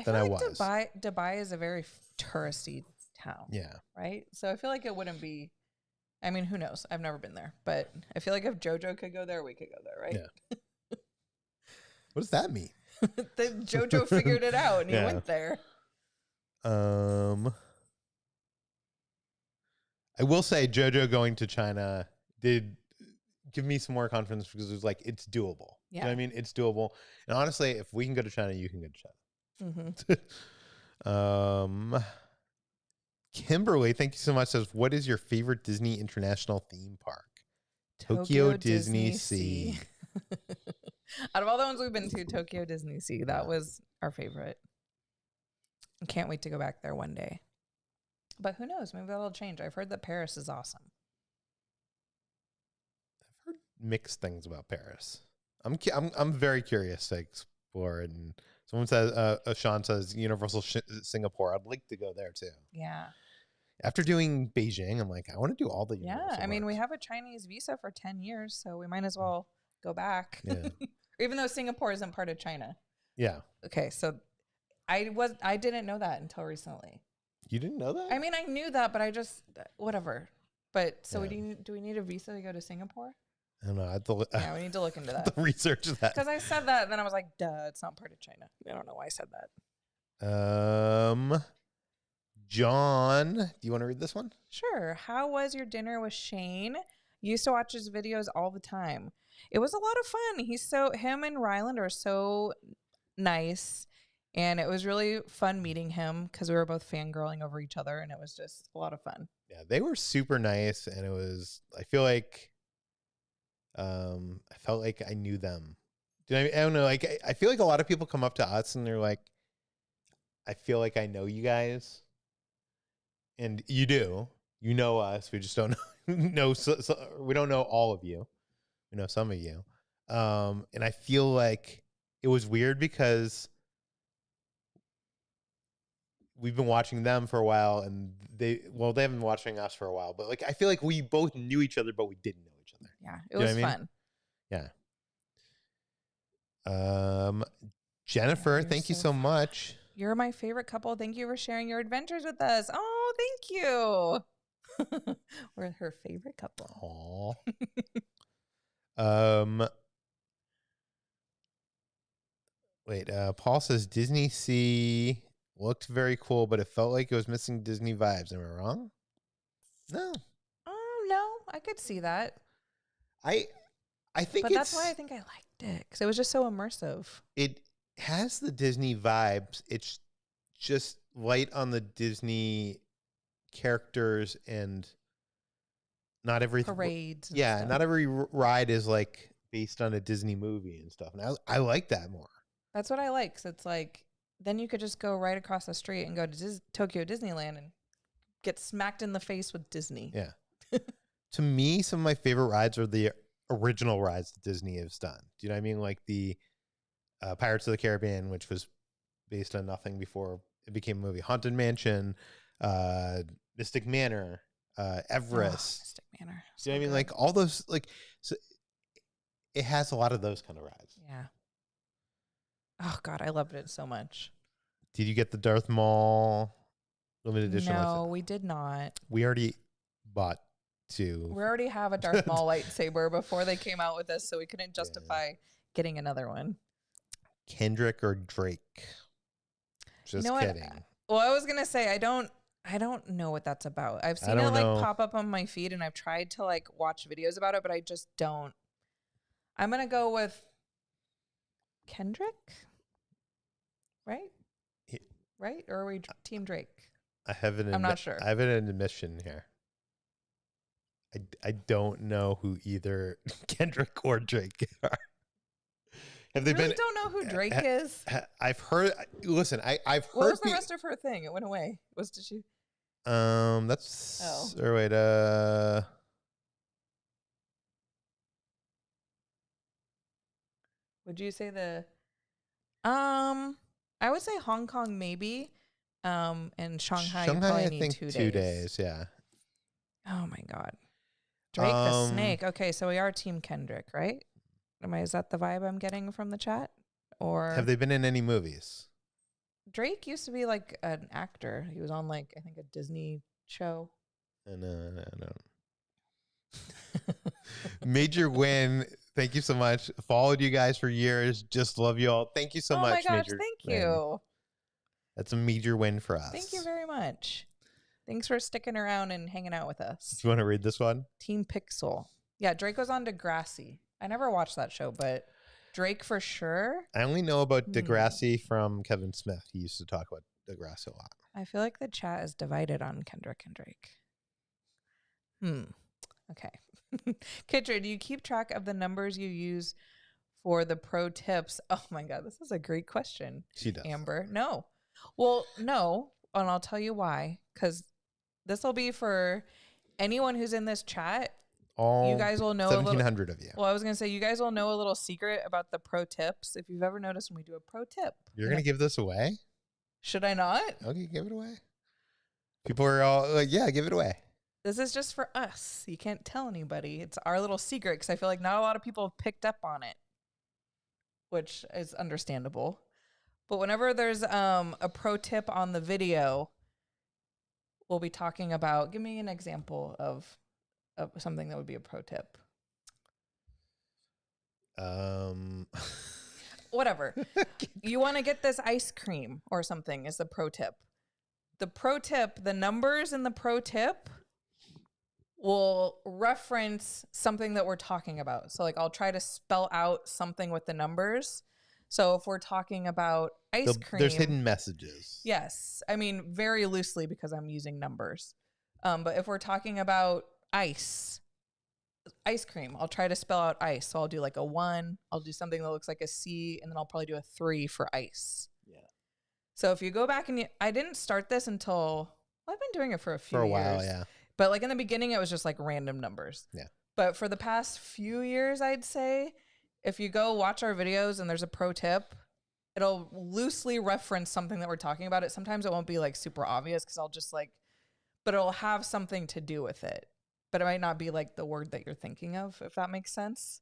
than I was. Dubai is a very touristy town. Yeah. Right? So I feel like it wouldn't be, I mean, who knows? I've never been there. But I feel like if JoJo could go there, we could go there, right? Yeah. What does that mean? JoJo figured it out and he went there. I will say JoJo going to China did give me some more confidence because it was like, it's doable. Yeah. You know what I mean? It's doable. And honestly, if we can go to China, you can go to China. Mm-hmm. Kimberly, thank you so much. Says, what is your favorite Disney international theme park? Tokyo Disney Sea. Out of all the ones we've been to, Tokyo Disney Sea, that was our favorite. I can't wait to go back there one day. But who knows? Maybe that'll change. I've heard that Paris is awesome. I've heard mixed things about Paris. I'm very curious to explore it. And someone says, Sean says, Universal Singapore. I'd like to go there too. Yeah. After doing Beijing, I'm like, I want to do all the Universal. Yeah, I mean, we have a Chinese visa for 10 years, so we might as well go back. Yeah. Even though Singapore isn't part of China. Yeah. Okay, so I didn't know that until recently. You didn't know that? I mean, I knew that, but I just whatever. But so do we need a visa to go to Singapore? I don't know. Yeah, we need to look into that. The research that. Because I said that, and then I was like, duh, it's not part of China. I don't know why I said that. John, do you want to read this one? Sure. How was your dinner with Shane? Used to watch his videos all the time. It was a lot of fun. Him and Ryland are so nice. And it was really fun meeting him because we were both fangirling over each other, and it was just a lot of fun. Yeah, they were super nice, and I feel like I felt like I knew them. I don't know, like I feel like a lot of people come up to us and they're like, I feel like I know you guys. And you do. You know us. We just don't know. We don't know all of you. We know some of you. And I feel like it was weird because we've been watching them for a while, and they've been watching us for a while. But like, I feel like we both knew each other, but we didn't know each other. Yeah, it was fun. Yeah. Jennifer, thank you so much. You're my favorite couple. Thank you for sharing your adventures with us. Oh, thank you. We're her favorite couple. Aww. Wait, Paul says Disney Sea looked very cool, but it felt like it was missing Disney vibes. Am I wrong? No. Oh, no. I could see that. I think but that's why I think I liked it, because it was just so immersive. It has the Disney vibes. It's just light on the Disney characters, and not every parades. Yeah, not every ride is like based on a Disney movie and stuff. And I like that more. That's what I like. So it's like, then you could just go right across the street and go to Tokyo Disneyland and get smacked in the face with Disney. Yeah. To me, some of my favorite rides are the original rides that Disney has done. Do you know what I mean? Like the Pirates of the Caribbean, which was based on nothing before it became a movie. Haunted Mansion, Mystic Manor, Everest. Mystic Manor. Do you know what I mean? Like all those, like, so it has a lot of those kind of rides. Yeah. Oh God, I loved it so much. Did you get the Darth Maul limited edition? No, we did not. We already bought two. We already have a Darth Maul lightsaber before they came out with this, so we couldn't justify getting another one. Kendrick or Drake? Just kidding. Well, I was gonna say I don't I don't know what that's about. I've I seen it don't like know. pop up on my feed, and I've tried to like watch videos about it, but I just don't. I'm gonna go with Kendrick, right? He- Right? Or are we Team Drake? I have an I'm not sure. I have an admission here. I don't know who either Kendrick or Drake are. Have they really been? don't know who Drake is. I've heard. Listen, I've heard. What was the rest of her thing? It went away. Did she? That's. Oh. Or wait. Would you say the? I would say Hong Kong maybe. And Shanghai, you probably I need think 2 days. 2 days. Yeah. Oh my God. Drake the Snake. Okay, so we are Team Kendrick, right? Is that the vibe I'm getting from the chat? Or Have they been in any movies? Drake used to be like an actor. He was on like I think a Disney show. No. Major win. Thank you so much. Followed you guys for years. Just love you all. Thank you so much. Oh my gosh, Major thank win. you. That's a major win for us. Thank you very much. Thanks for sticking around and hanging out with us. Do you want to read this one? Team Pixel. Yeah, Drake was on Degrassi. I never watched that show, but Drake for sure. I only know about Degrassi from Kevin Smith. He used to talk about Degrassi a lot. I feel like the chat is divided on Kendrick and Drake. Okay. Kitra, do you keep track of the numbers you use for the pro tips? Oh my God, this is a great question. She does. Amber. No. Well, no. And I'll tell you why. Because this will be for anyone who's in this chat. All you guys will know 1,700 of you. Well, I was going to say, you guys will know a little secret about the pro tips. If you've ever noticed when we do a pro tip. You're going to give this away? Should I not? Okay, give it away. People are all like, yeah, give it away. This is just for us. You can't tell anybody. It's our little secret because I feel like not a lot of people have picked up on it, which is understandable. But whenever there's a pro tip on the video, we'll be talking about, give me an example of something that would be a pro tip. Whatever. You want to get this ice cream or something is the pro tip. The pro tip, the numbers in the pro tip will reference something that we're talking about. So like I'll try to spell out something with the numbers. So if we're talking about ice cream. There's hidden messages. Yes. I mean, very loosely because I'm using numbers. But if we're talking about ice cream, I'll try to spell out ice. So I'll do like a 1. I'll do something that looks like a C, and then I'll probably do a 3 for ice. Yeah. So if you go back and I didn't start this until, I've been doing it for a few years. For a while, yeah. But like in the beginning, it was just like random numbers. Yeah. But for the past few years, I'd say, if you go watch our videos and there's a pro tip, it'll loosely reference something that we're talking about. Sometimes it won't be like super obvious because I'll just like, but it'll have something to do with it. But it might not be like the word that you're thinking of, if that makes sense.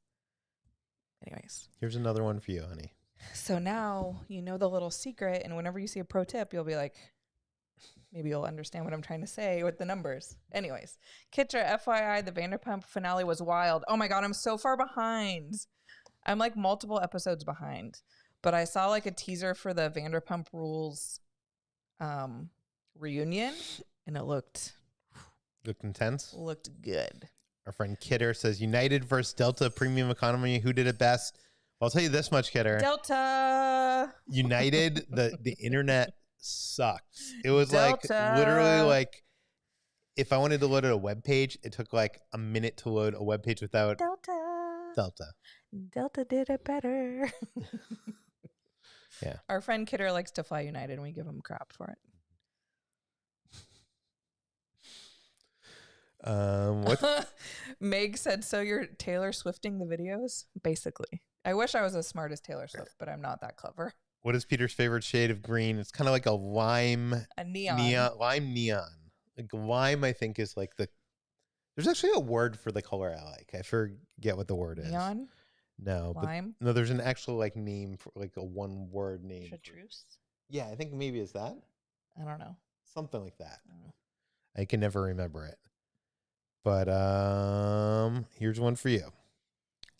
Anyways. Here's another one for you, honey. So now you know the little secret, and whenever you see a pro tip, you'll be like, maybe you'll understand what I'm trying to say with the numbers. Anyways, Kitra, FYI, the Vanderpump finale was wild. Oh my God, I'm so far behind. I'm like multiple episodes behind. But I saw like a teaser for the Vanderpump Rules reunion, and it looked intense. Looked good. Our friend Kidder says United versus Delta Premium Economy. Who did it best? Well, I'll tell you this much, Kidder. Delta. United, the internet sucks. It was Delta. like literally like if I wanted to load a web page, it took like a minute to load a web page without Delta. Delta did it better. Yeah. Our friend Kidder likes to fly United, and we give him crap for it. What? Meg said, so you're Taylor Swifting the videos? Basically. I wish I was as smart as Taylor Swift, but I'm not that clever. What is Peter's favorite shade of green? It's kind of like a lime. A neon. Lime neon. Like lime, I think, is like the... There's actually a word for the color I like. I forget what the word is. Neon? No. Lime? But no, there's an actual like name for like a one-word name. Chartreuse? Yeah, I think maybe is that? I don't know. Something like that. I can never remember it. But here's one for you.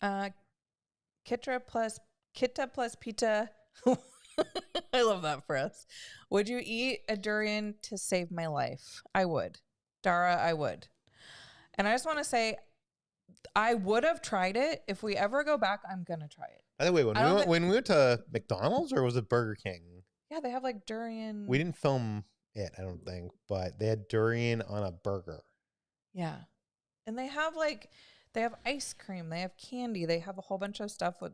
Kitra plus Pita. I love that for us. Would you eat a durian to save my life? I would. Dara, I would. And I just want to say, I would have tried it. If we ever go back, I'm going to try it. By the way, when we went to McDonald's, or was it Burger King? Yeah, they have like durian. We didn't film it, I don't think, but they had durian on a burger. Yeah. And they have ice cream, they have candy, they have a whole bunch of stuff with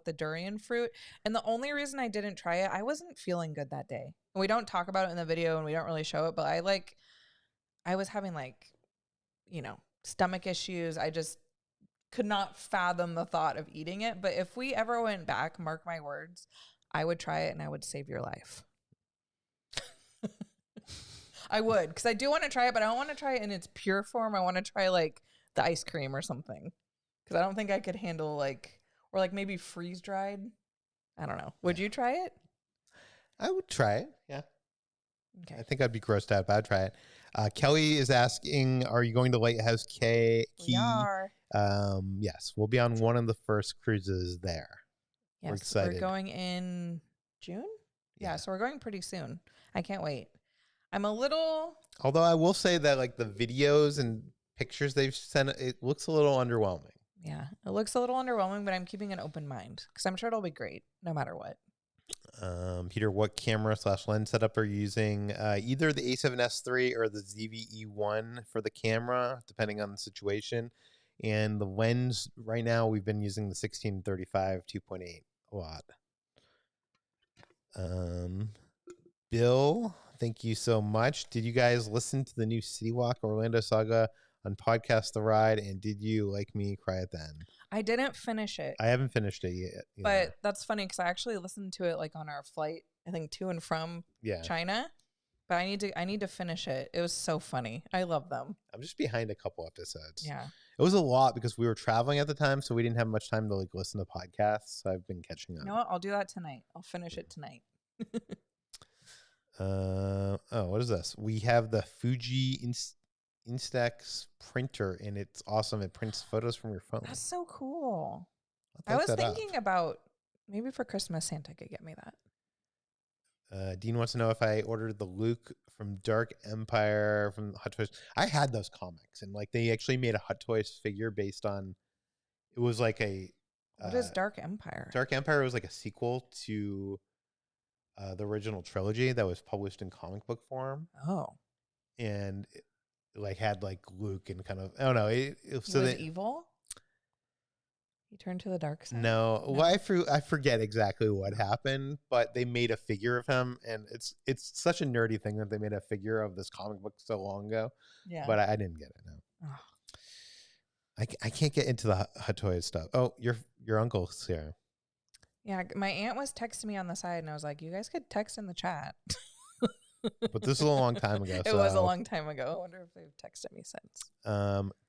the durian fruit. And the only reason I didn't try it, I wasn't feeling good that day. And we don't talk about it in the video and we don't really show it, but I was having stomach issues. I just could not fathom the thought of eating it. But if we ever went back, mark my words, I would try it and I would save your life. I would, because I do want to try it, but I don't want to try it in its pure form. I want to try the ice cream or something, because I don't think I could handle or maybe freeze dried. I don't know. Would you try it? I would try it. Yeah. Okay. I think I'd be grossed out, but I'd try it. Kelly is asking, are you going to Lighthouse Key? We are. Yes, we'll be on one of the first cruises there. Yes, we're excited. We're going in June? Yeah, so we're going pretty soon. I can't wait. I'm a little... Although I will say that the videos and pictures they've sent, it looks a little underwhelming. Yeah, it looks a little underwhelming, but I'm keeping an open mind because I'm sure it'll be great no matter what. Peter, what camera / lens setup are you using? Either the A7S III or the ZV-E1 for the camera, depending on the situation. And the lens, right now, we've been using the 16-35 2.8 a lot. Bill, thank you so much. Did you guys listen to the new City Walk Orlando Saga on Podcast The Ride? And did you, like me, cry at the end? I didn't finish it. I haven't finished it yet. But that's funny because I actually listened to it on our flight, I think to and from China. But I need to finish it. It was so funny. I love them. I'm just behind a couple episodes. Yeah. It was a lot because we were traveling at the time, so we didn't have much time to listen to podcasts. So I've been catching up. You know what? I'll do that tonight. I'll finish it tonight. What is this? We have the Fuji Instax printer, and it's awesome. It prints photos from your phone. That's so cool. I was thinking about maybe for Christmas Santa could get me that. Dean wants to know if I ordered the Luke from Dark Empire from Hot Toys. I had those comics, and they actually made a Hot Toys figure based on. It was like a. What is Dark Empire? Dark Empire was like a sequel to the original trilogy that was published in comic book form. Oh. And it had Luke and kind of, I don't know. He was evil? He turned to the dark side? No. Well, I forget exactly what happened, but they made a figure of him, and it's such a nerdy thing that they made a figure of this comic book so long ago. Yeah. But I didn't get it, no. Oh. I can't get into the Hot Toys stuff. Oh, your uncle's here. Yeah, my aunt was texting me on the side, and I was like, you guys could text in the chat. But this was a long time ago. It was a long time ago. I wonder if they've texted me since.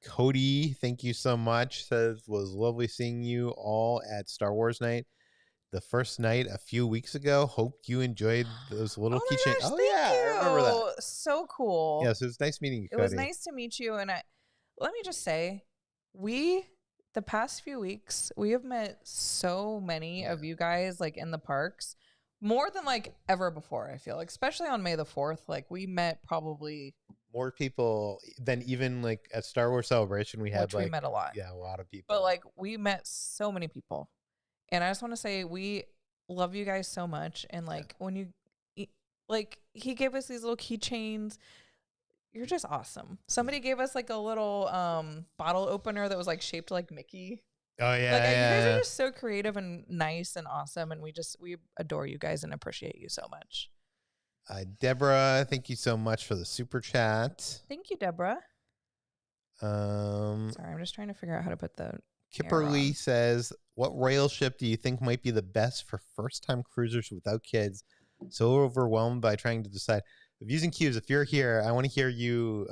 Cody, thank you so much. Says, was lovely seeing you all at Star Wars night. The first night a few weeks ago. Hope you enjoyed those little keychains. Oh, yeah, I remember that. So cool. Yeah, so it was nice meeting you, Cody. It was nice to meet you. And let me just say, the past few weeks, we have met so many of you guys in the parks, more than ever before. I feel especially on May the 4th, we met probably more people than even at Star Wars Celebration. We had we met a lot. Yeah, a lot of people. But we met so many people, and I just want to say we love you guys so much. And when you he gave us these little keychains. You're just awesome. Somebody gave us a little bottle opener that was shaped like Mickey. Oh yeah, you guys are just so creative and nice and awesome, and we adore you guys and appreciate you so much. Deborah, thank you so much for the super chat. Thank you, Deborah. Sorry, I'm just trying to figure out how to put the. Kipperly says, "What rail ship do you think might be the best for first-time cruisers without kids? So overwhelmed by trying to decide." Views and Cues, if you're here, I want to hear you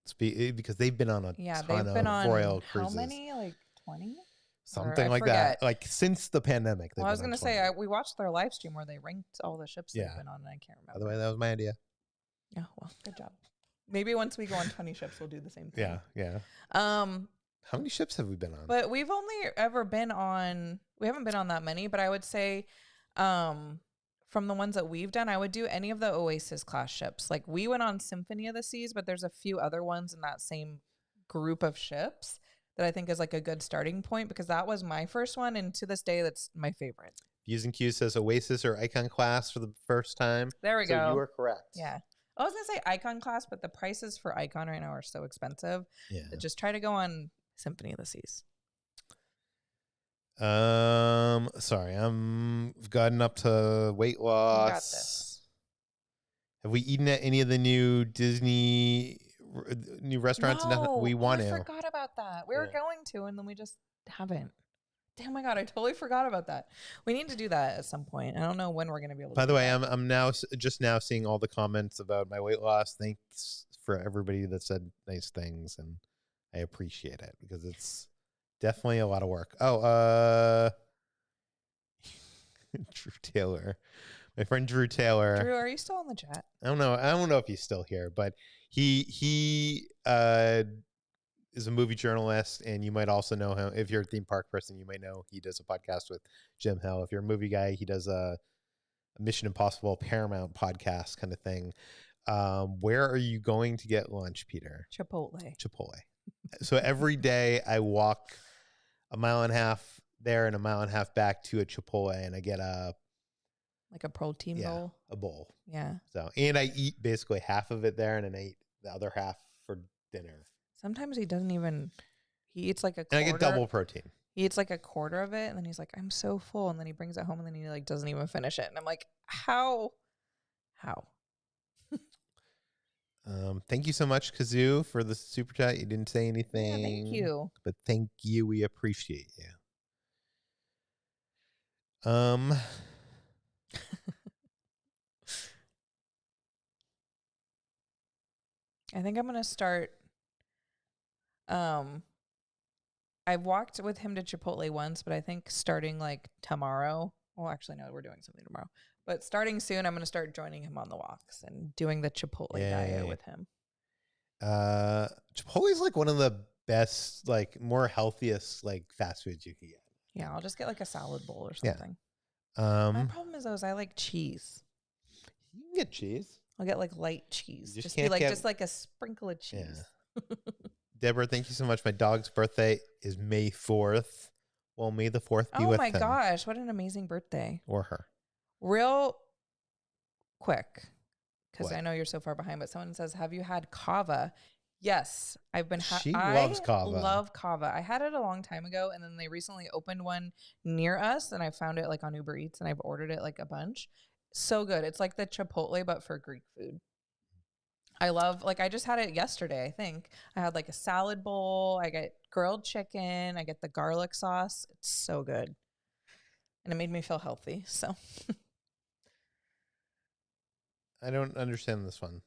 speak, because they've been on a ton of royal cruises. How many? 20? Something like that. Since the pandemic. Well, I was going to say, we watched their live stream where they ranked all the ships they've been on, and I can't remember. By the way, that was my idea. Yeah, well, good job. Maybe once we go on 20 ships, we'll do the same thing. Yeah. How many ships have we been on? But we've only ever been on, we haven't been on that many, but I would say From the ones that we've done, I would do any of the Oasis class ships. Like we went on Symphony of the Seas, but there's a few other ones in that same group of ships that I think is like a good starting point because that was my first one. And to this day, that's my favorite. Views and Q says Oasis or Icon class for the first time. There we go. So you are correct. Yeah. I was going to say Icon class, but the prices for Icon right now are so expensive. Yeah. Just try to go on Symphony of the Seas. Sorry, I've gotten up to weight loss. You got this. Have we eaten at any of the new Disney new restaurants? No, we want to. I forgot about that. We were going to, and then we just haven't. Damn my God, I totally forgot about that. We need to do that at some point. I don't know when we're going to be able to. By the way, I'm now just now seeing all the comments about my weight loss. Thanks for everybody that said nice things, and I appreciate it because it's definitely a lot of work. Oh, Drew Taylor. My friend Drew Taylor. Drew, are you still in the chat? I don't know. I don't know if he's still here, but he is a movie journalist, and you might also know him if you're a theme park person. You might know he does a podcast with Jim Hill. If you're a movie guy, he does a Mission Impossible Paramount podcast kind of thing. Where are you going to get lunch, Peter? Chipotle. So every day I walk a mile and a half there and a mile and a half back to a Chipotle, and I get a protein bowl. A bowl. Yeah. So, and I eat basically half of it there, and then I eat the other half for dinner. Sometimes he doesn't even. He eats like a quarter. And I get double protein. He eats like a quarter of it, and then he's like, "I'm so full," and then he brings it home, and then he like doesn't even finish it, and I'm like, "How?" Thank you so much, Kazoo, for the super chat. You didn't say anything. Yeah, thank you. But thank you. We appreciate you. I think I'm gonna start. I've walked with him to Chipotle once, but I think starting like tomorrow. Well, actually, no, we're doing something tomorrow. But starting soon, I'm gonna start joining him on the walks and doing the Chipotle diet with him. Chipotle is like one of the best, like more healthiest, like fast foods you can get. Yeah, I'll just get like a salad bowl or something. Yeah. My problem is though, I like cheese. You can get cheese. I'll get like light cheese. Just be like just like a sprinkle of cheese. Yeah. Deborah, thank you so much. My dog's birthday is May 4th. Well, May the 4th be with him. Oh my gosh, what an amazing birthday. Or her. Real quick, because I know you're so far behind, but someone says, have you had kava? Yes, I've been. She loves kava. Love kava. I had it a long time ago, and then they recently opened one near us, and I found it like on Uber Eats, and I've ordered it like a bunch. So good. It's like the Chipotle, but for Greek food. I love, like, I just had it yesterday, I think. I had like a salad bowl. I get grilled chicken. I get the garlic sauce. It's so good. And it made me feel healthy. So I don't understand this one.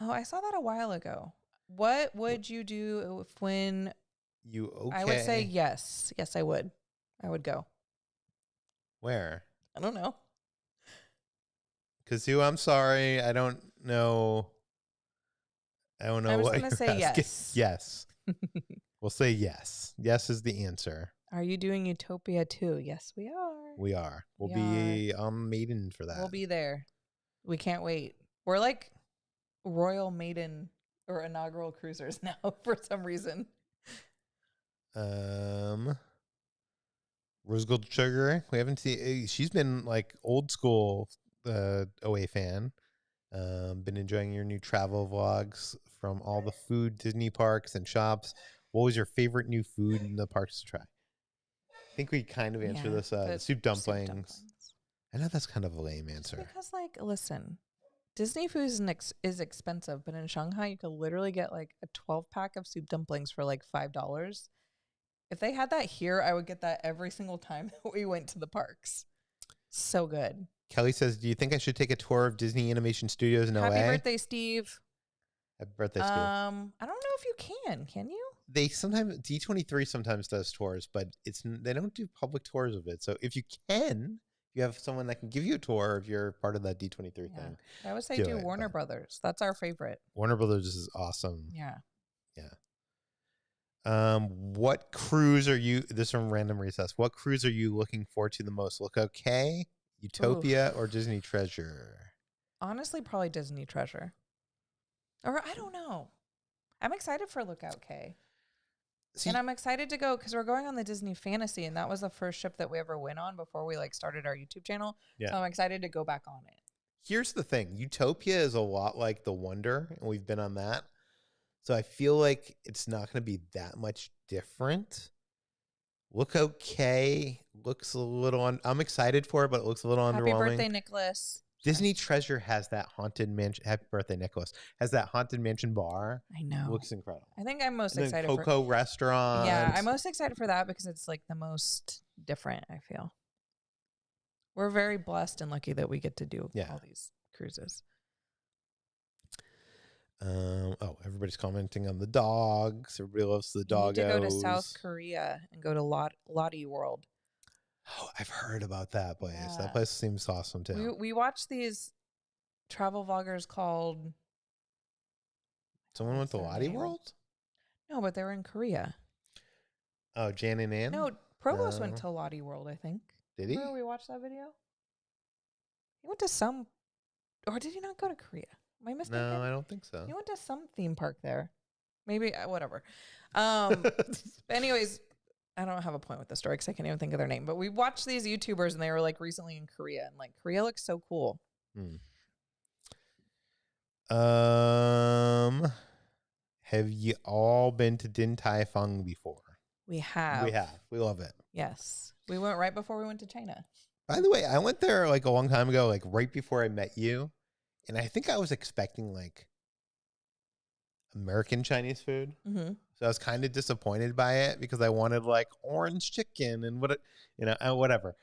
Oh, I saw that a while ago. What would you do if when you okay? I would say yes. Yes, I would. I would go. Where? I don't know. Kazoo, I'm sorry. I don't know. I don't know. I was what going to say yes. Yes. We'll say yes. Yes is the answer. Are you doing Utopia too? Yes, we are. We are. We'll be maiden for that. We'll be there. We can't wait. We're like Royal Maiden or inaugural cruisers now for some reason. Rose Gold Sugar. We haven't seen. She's been like old school OA fan. Been enjoying your new travel vlogs from all the food Disney parks and shops. What was your favorite new food in the parks to try? I think we kind of answered this. Soup dumplings. I know that's kind of a lame answer. Just because, like, listen, Disney food is expensive, but in Shanghai, you could literally get like a 12-pack of soup dumplings for like $5. If they had that here, I would get that every single time that we went to the parks. So good. Kelly says, do you think I should take a tour of Disney Animation Studios in LA? Happy birthday, Steve. Happy birthday, Steve. I don't know if you can you? They sometimes, D23 sometimes does tours, but they don't do public tours of it. So if you can, you have someone that can give you a tour if you're part of that D23 thing. I would say do Warner Brothers. That's our favorite. Warner Brothers is awesome. Yeah. Yeah. What cruise are you? This from Random Recess. What cruise are you looking forward to the most? Lookout K, Utopia, or Disney Treasure? Honestly, probably Disney Treasure. Or I don't know. I'm excited for Lookout K. See, and I'm excited to go because we're going on the Disney Fantasy, and that was the first ship that we ever went on before we like started our YouTube channel. Yeah. So I'm excited to go back on it. Here's the thing. Utopia is a lot like the Wonder, and we've been on that. So I feel like it's not going to be that much different. Lookout K looks a little I'm excited for it, but it looks a little Happy underwhelming. birthday, Nicholas. Disney Treasure has that haunted mansion. Happy birthday, Nicholas. Has that haunted mansion bar. I know. Looks incredible. I think I'm most And excited then Coco restaurant. Yeah, I'm most excited for that because it's like the most different, I feel. We're very blessed and lucky that we get to do all these cruises. Oh, everybody's commenting on the dogs. Everybody loves the doggos. You need to go to South Korea and go to Lottie World. Oh, I've heard about that place. Yeah. That place seems awesome too. We watched these travel vloggers called. Someone went to Lottie World? No, but they were in Korea. Oh, Jan and Ann? No, Provost went to Lottie World, I think. Did he? Remember we watched that video? He went to some, or did he not go to Korea? Am I mistaken? No, I don't think so. He went to some theme park there. Maybe, whatever. Anyways, I don't have a point with the story because I can't even think of their name. But we watched these YouTubers and they were like recently in Korea. And like Korea looks so cool. Have you all been to Din Tai Fung before? We have. We have. We love it. Yes. We went right before we went to China. By the way, I went there like a long time ago, like right before I met you. And I think I was expecting like American Chinese food. Mm-hmm. So I was kind of disappointed by it because I wanted like orange chicken and whatever.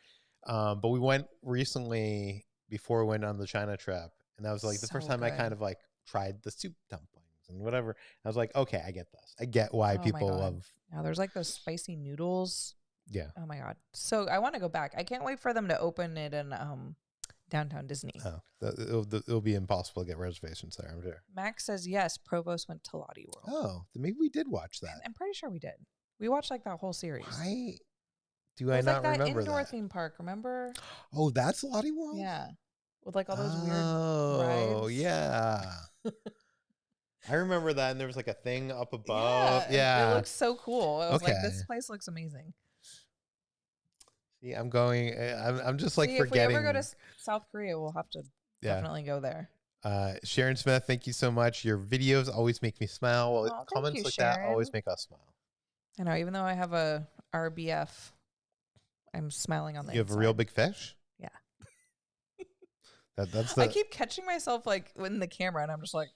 But we went recently before we went on the China trip. And that was like the first time I kind of like tried the soup dumplings and whatever. I was like, okay, I get this. I get why people love. Yeah, there's like those spicy noodles. Yeah. Oh my God. So I want to go back. I can't wait for them to open it in downtown Disney. Oh, it'll be impossible to get reservations there, I'm sure. Max says yes. Provost went to Lottie World. Oh, then maybe we did watch that. I'm pretty sure we did. We watched like that whole series. Why do I not remember that? Indoor theme park, remember? Oh, that's Lottie World? Yeah. With like all those weird rides. Oh, yeah. I remember that, and there was like a thing up above. Yeah. It looks so cool. I was like, this place looks amazing. See, I'm going. I'm just like forgetting. If we ever go to South Korea, we'll have to definitely go there. Sharon Smith, thank you so much. Your videos always make me smile. Well, comments like Sharon. that always make us smile. I know, even though I have a RBF, I'm smiling on the inside. You have a real big fish? Yeah. That's I keep catching myself like in the camera, and I'm just like,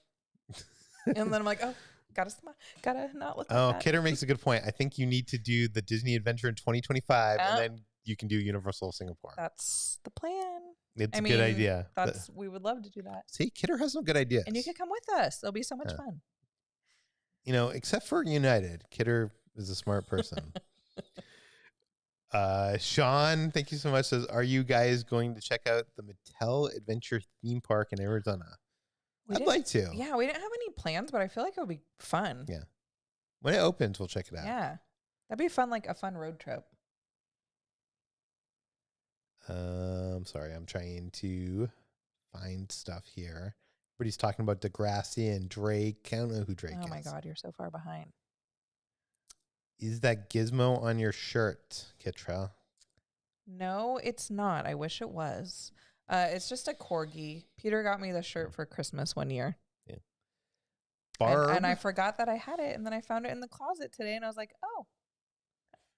and then I'm like, oh. Gotta smile. Gotta not look like that. Kidder makes a good point. I think you need to do the Disney Adventure in 2025, and then you can do Universal Singapore. That's the plan. It's a good idea. We would love to do that. See, Kidder has some good ideas. And you can come with us. It'll be so much fun. You know, except for United. Kidder is a smart person. Sean, thank you so much. Says, are you guys going to check out the Mattel Adventure theme park in Arizona? I'd like to. Yeah, we didn't have any plans, but I feel like it would be fun. Yeah. When it opens, we'll check it out. Yeah. That'd be fun, like a fun road trip. Sorry, I'm trying to find stuff here. Everybody's talking about Degrassi and Drake. I don't know who Drake is. Oh my God, you're so far behind. Is that gizmo on your shirt, Kitra? No, it's not. I wish it was. It's just a corgi. Peter got me the shirt for Christmas one year. Yeah. Barb. And I forgot that I had it, and then I found it in the closet today, and I was like, oh,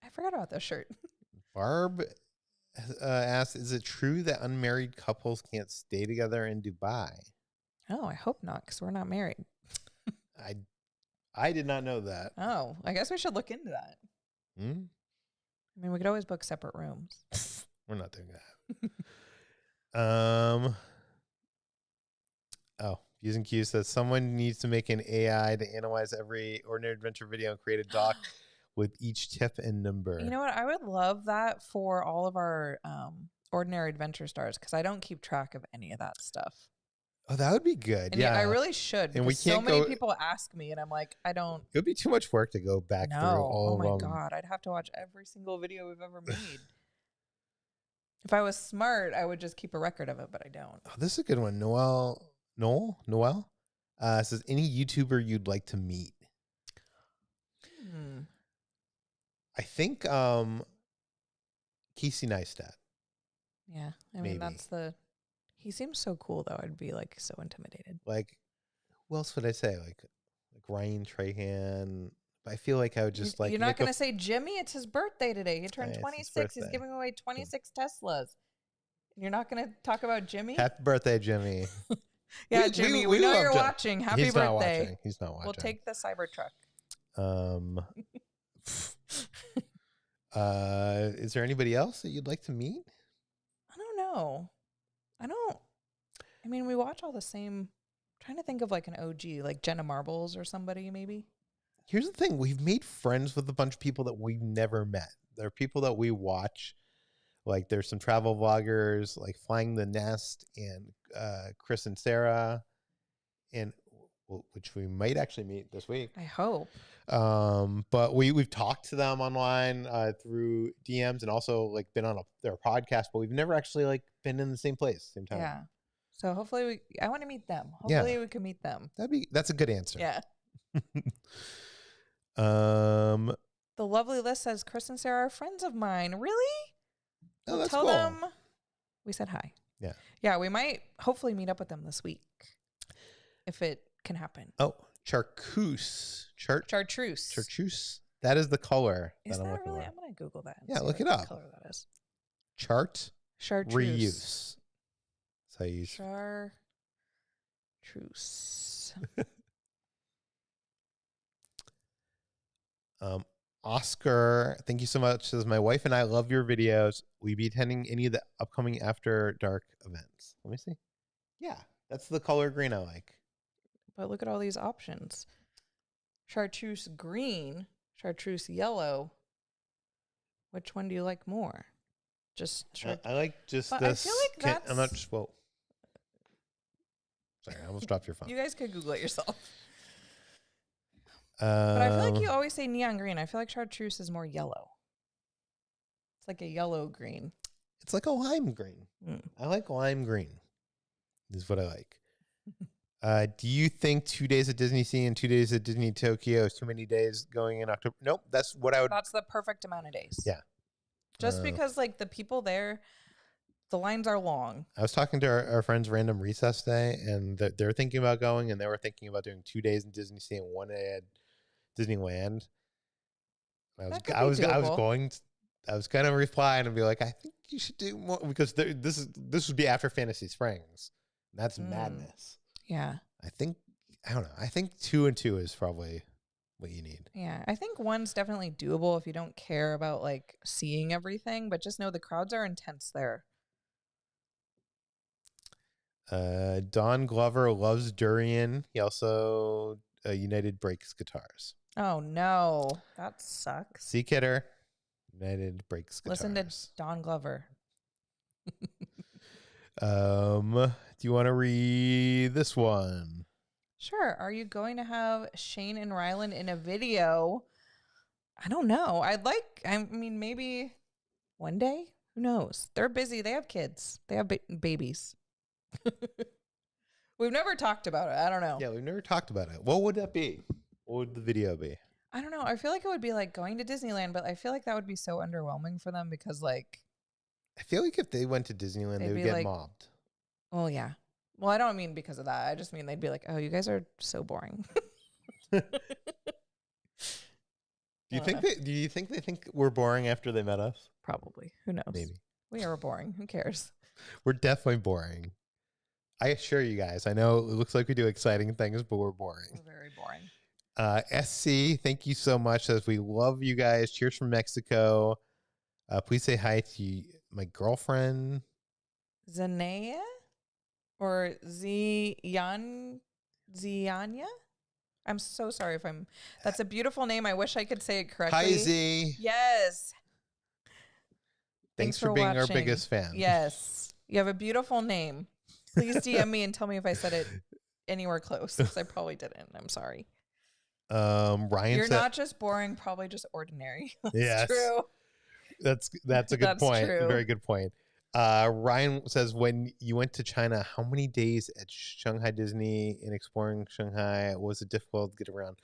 I forgot about this shirt. Barb asked, is it true that unmarried couples can't stay together in Dubai? Oh, I hope not, because we're not married. I did not know that. Oh, I guess we should look into that. I mean, we could always book separate rooms. We're not doing that. Using Q says someone needs to make an AI to analyze every Ordinary Adventure video and create a doc with each tip and number. You know what? I would love that for all of our Ordinary Adventure stars, because I don't keep track of any of that stuff. Oh, that would be good. And yeah, I really should. And we Because so can't many go. people ask me, and I'm like, I don't. It would be too much work to go back through No. all Oh of my them. God. I'd have to watch every single video we've ever made. If I was smart, I would just keep a record of it, but I don't. Oh, this is a good one. Noel says, any YouTuber you'd like to meet? I think Casey Neistat. Yeah. I mean, he seems so cool, though. I'd be like so intimidated. Like, who else would I say? Like Ryan Trahan. I feel like I would just like. You're not going to say Jimmy? It's his birthday today. He turned 26. He's giving away 26 Teslas. You're not going to talk about Jimmy? Happy birthday, Jimmy. Yeah, Jimmy, we know you're watching. Happy He's birthday. Not watching. He's not watching. We'll take the Cybertruck. Is there anybody else that you'd like to meet? I don't know. I mean, we watch all the same. I'm trying to think of like an OG, like Jenna Marbles or somebody maybe. Here's the thing. We've made friends with a bunch of people that we've never met. There are people that we watch. Like there's some travel vloggers like Flying the Nest and Chris and Sarah, and which we might actually meet this week. I hope. But we've talked to them online through DMs and also like been on their podcast, but we've never actually like been in the same place, same time. Yeah. So hopefully I want to meet them. Hopefully we can meet them. That's a good answer. Yeah. The lovely list says Chris and Sarah are friends of mine. Really? Oh, that's tell cool. them we said hi. Yeah. Yeah, we might hopefully meet up with them this week if it can happen. Oh, chartreuse. Chartreuse. That is the color. Is that I'm really? I'm gonna Google that. Yeah, look it up. Color that is. Chartreuse. Chartreuse. That's how you Chartreuse. Oscar, thank you so much. Says, my wife and I love your videos. Will you be attending any of the upcoming After Dark events? Let me see. Yeah, that's the color green I like. But look at all these options. Chartreuse green, chartreuse yellow. Which one do you like more? I like just but this. I feel like that's... I'm not just, well. Sorry, I almost dropped your phone. You guys could Google it yourself. But I feel like you always say neon green. I feel like chartreuse is more yellow. It's like a yellow green. It's like a lime green. I like lime green. Is what I like. Do you think 2 days at Disney Sea and 2 days at Disney Tokyo is too many days going in October? Nope. That's what I would. That's the perfect amount of days. Yeah. Just because like the people there, the lines are long. I was talking to our friends Random Recess Day, and they're thinking about going, and they were thinking about doing 2 days in Disney Sea and 1 day at Disneyland. I was going to reply and be like, I think you should do more because this would be after Fantasy Springs. That's madness. Yeah. I don't know. I think 2 and 2 is probably what you need. Yeah. I think 1's definitely doable if you don't care about like seeing everything, but just know the crowds are intense there. Don Glover loves durian. He also United breaks guitars. Oh no, that sucks. Sea Kidder, United breaks guitars. Listen to Don Glover. Do you want to read this one? Sure. Are you going to have Shane and Ryland in a video? I don't know. I mean, maybe one day. Who knows? They're busy. They have kids. They have babies. We've never talked about it. I don't know. Yeah, we've never talked about it. What would that be? What would the video be? I don't know. I feel like it would be like going to Disneyland, but I feel like that would be so underwhelming for them because like... I feel like if they went to Disneyland, they would get like, mobbed. Well, yeah. Well, I don't mean because of that. I just mean they'd be like, oh, you guys are so boring. Do you think they think we're boring after they met us? Probably. Who knows? Maybe. We are boring. Who cares? We're definitely boring. I assure you guys, I know it looks like we do exciting things, but we're boring. We're very boring. SC, thank you so much. As we love you guys. Cheers from Mexico. Please say hi to my girlfriend. Zanea? Or Zianya? I'm so sorry if I'm... That's a beautiful name. I wish I could say it correctly. Hi, Z. Yes. Thanks for being watching. our biggest fan. Yes. You have a beautiful name. Please DM me and tell me if I said it anywhere close, because I probably didn't. I'm sorry. Ryan You're said, not just boring, probably just ordinary. That's yes, true. That's a good That's point. true. A very good point. Ryan says, when you went to China, how many days at Shanghai Disney in exploring Shanghai? Was it difficult to get around?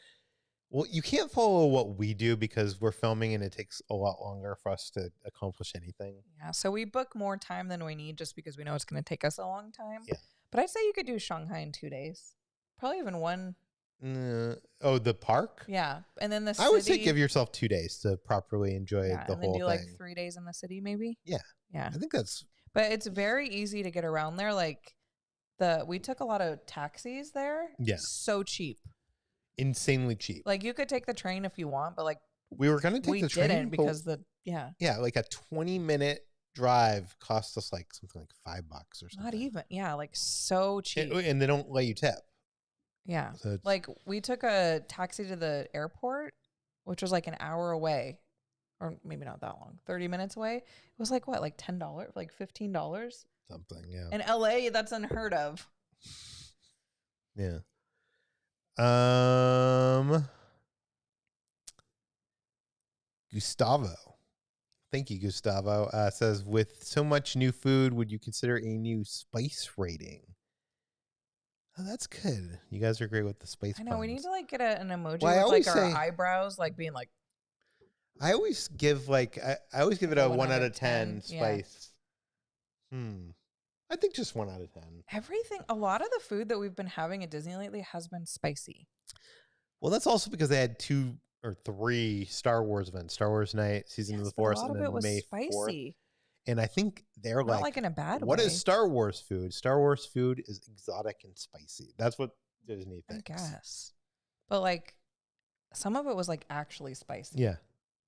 Well, you can't follow what we do because we're filming and it takes a lot longer for us to accomplish anything. Yeah, so we book more time than we need just because we know it's going to take us a long time. Yeah. But I'd say you could do Shanghai in 2 days. Probably even one. Oh, the park? Yeah. And then the city. I would say give yourself 2 days to properly enjoy the and then whole do thing. like 3 days in the city maybe. Yeah. Yeah. I think that's... But it's very easy to get around there. Like we took a lot of taxis there. Yeah. So cheap. Insanely cheap. Like you could take the train if you want, but like we were going to take the train. We didn't because Yeah, like a 20-minute drive cost us like something like $5 or something. Not even. Yeah, like so cheap. And they don't let you tip. Yeah. So like we took a taxi to the airport, which was like an hour away, or maybe not that long, 30 minutes away. It was like what, like $10, like $15? Something, yeah. In LA, that's unheard of. Yeah. Gustavo. Thank you, Gustavo. Says, with so much new food, would you consider a new spice rating? Oh, that's good. You guys are great with the spice. I know. puns. We need to like get an emoji Well, with like our eyebrows, like being like. I always give like I always give it a 1 out of 10 spice. Yeah. I think just 1 out of 10. Everything. A lot of the food that we've been having at Disney lately has been spicy. Well, that's also because they had 2 or 3 Star Wars events: Star Wars Night, Season of the Force, and then May 4th. And I think they're not like in a bad way. What is Star Wars food? Star Wars food is exotic and spicy. That's what Disney thinks. I guess. But like some of it was like actually spicy. Yeah.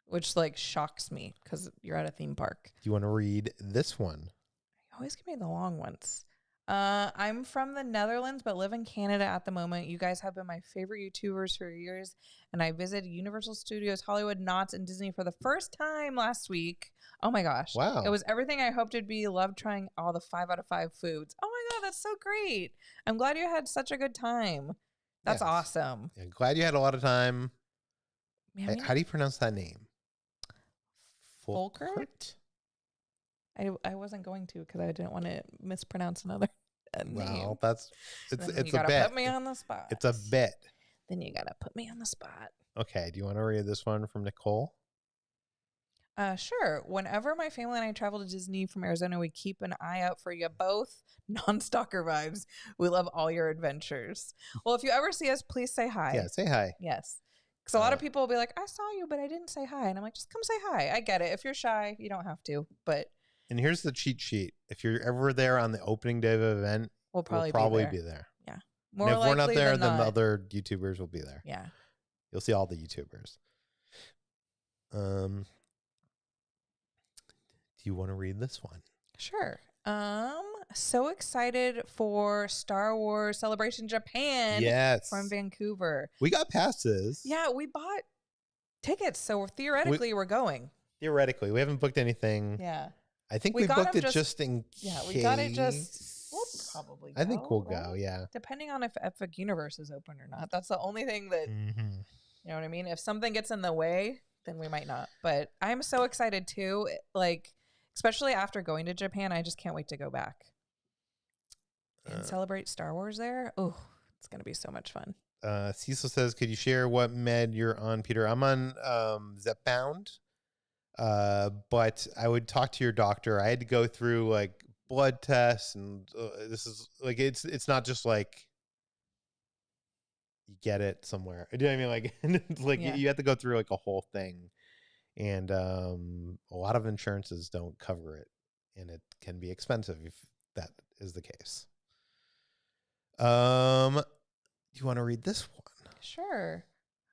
Which like shocks me because you're at a theme park. Do you want to read this one? You always give me the long ones. I'm from the Netherlands, but live in Canada at the moment. You guys have been my favorite YouTubers for years, and I visited Universal Studios, Hollywood, Knott's, and Disney for the first time last week. Oh my gosh. Wow. It was everything I hoped it'd be. Loved trying all the 5 out of 5 foods. Oh my God, that's so great. I'm glad you had such a good time. That's awesome. Yeah, glad you had a lot of time. Man, how do you pronounce that name? Volkert? I wasn't going to because I didn't want to mispronounce another name. Well, it's a bit. Put me on the spot. It's a bit. Then you gotta put me on the spot. Okay. Do you want to read this one from Nicole? Sure. Whenever my family and I travel to Disney from Arizona, we keep an eye out for you both. Non-stalker vibes. We love all your adventures. Well, if you ever see us, please say hi. Yeah, say hi. Yes. Because a lot of people will be like, I saw you, but I didn't say hi. And I'm like, just come say hi. I get it. If you're shy, you don't have to. But and here's the cheat sheet. If you're ever there on the opening day of the event, we'll probably be there. Yeah. More and if we're not there, then the other YouTubers will be there. Yeah. You'll see all the YouTubers. Do you want to read this one? Sure. So excited for Star Wars Celebration Japan. Yes. From Vancouver. We got passes. Yeah, we bought tickets, so theoretically we're going. Theoretically. We haven't booked anything. Yeah. I think we booked it just in case. Yeah, we got it just... We'll probably go. I think we'll go, yeah. Depending on if Epic Universe is open or not. That's the only thing that... Mm-hmm. You know what I mean? If something gets in the way, then we might not. But I'm so excited too. Like, especially after going to Japan, I just can't wait to go back. And celebrate Star Wars there. Oh, it's going to be so much fun. Cecil says, could you share what med you're on, Peter? I'm on Zepbound. But I would talk to your doctor. I had to go through like blood tests, and this is like it's not just like you get it somewhere. Do you know what I mean? Like you have to go through like a whole thing, and a lot of insurances don't cover it, and it can be expensive if that is the case. Do you want to read this one? Sure.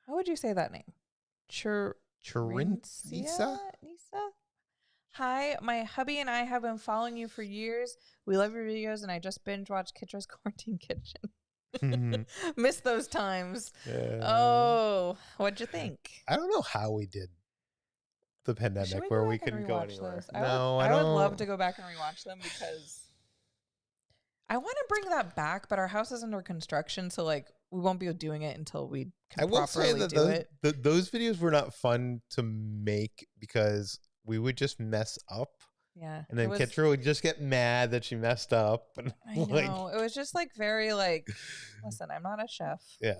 How would you say that name? Nisa? Hi, my hubby and I have been following you for years. We love your videos, and I just binge watched Kitra's Quarantine Kitchen. Missed those times. Oh, what'd you think? I don't know how we did the pandemic where we couldn't go anywhere. I would love to go back and rewatch them because I want to bring that back, but our house is under construction, so like we won't be doing it until we can I will say properly that do it. those videos were not fun to make because we would just mess up. Yeah. And then it was, Kitra would just get mad that she messed up. And I know. It was just like very like, listen, I'm not a chef. Yeah.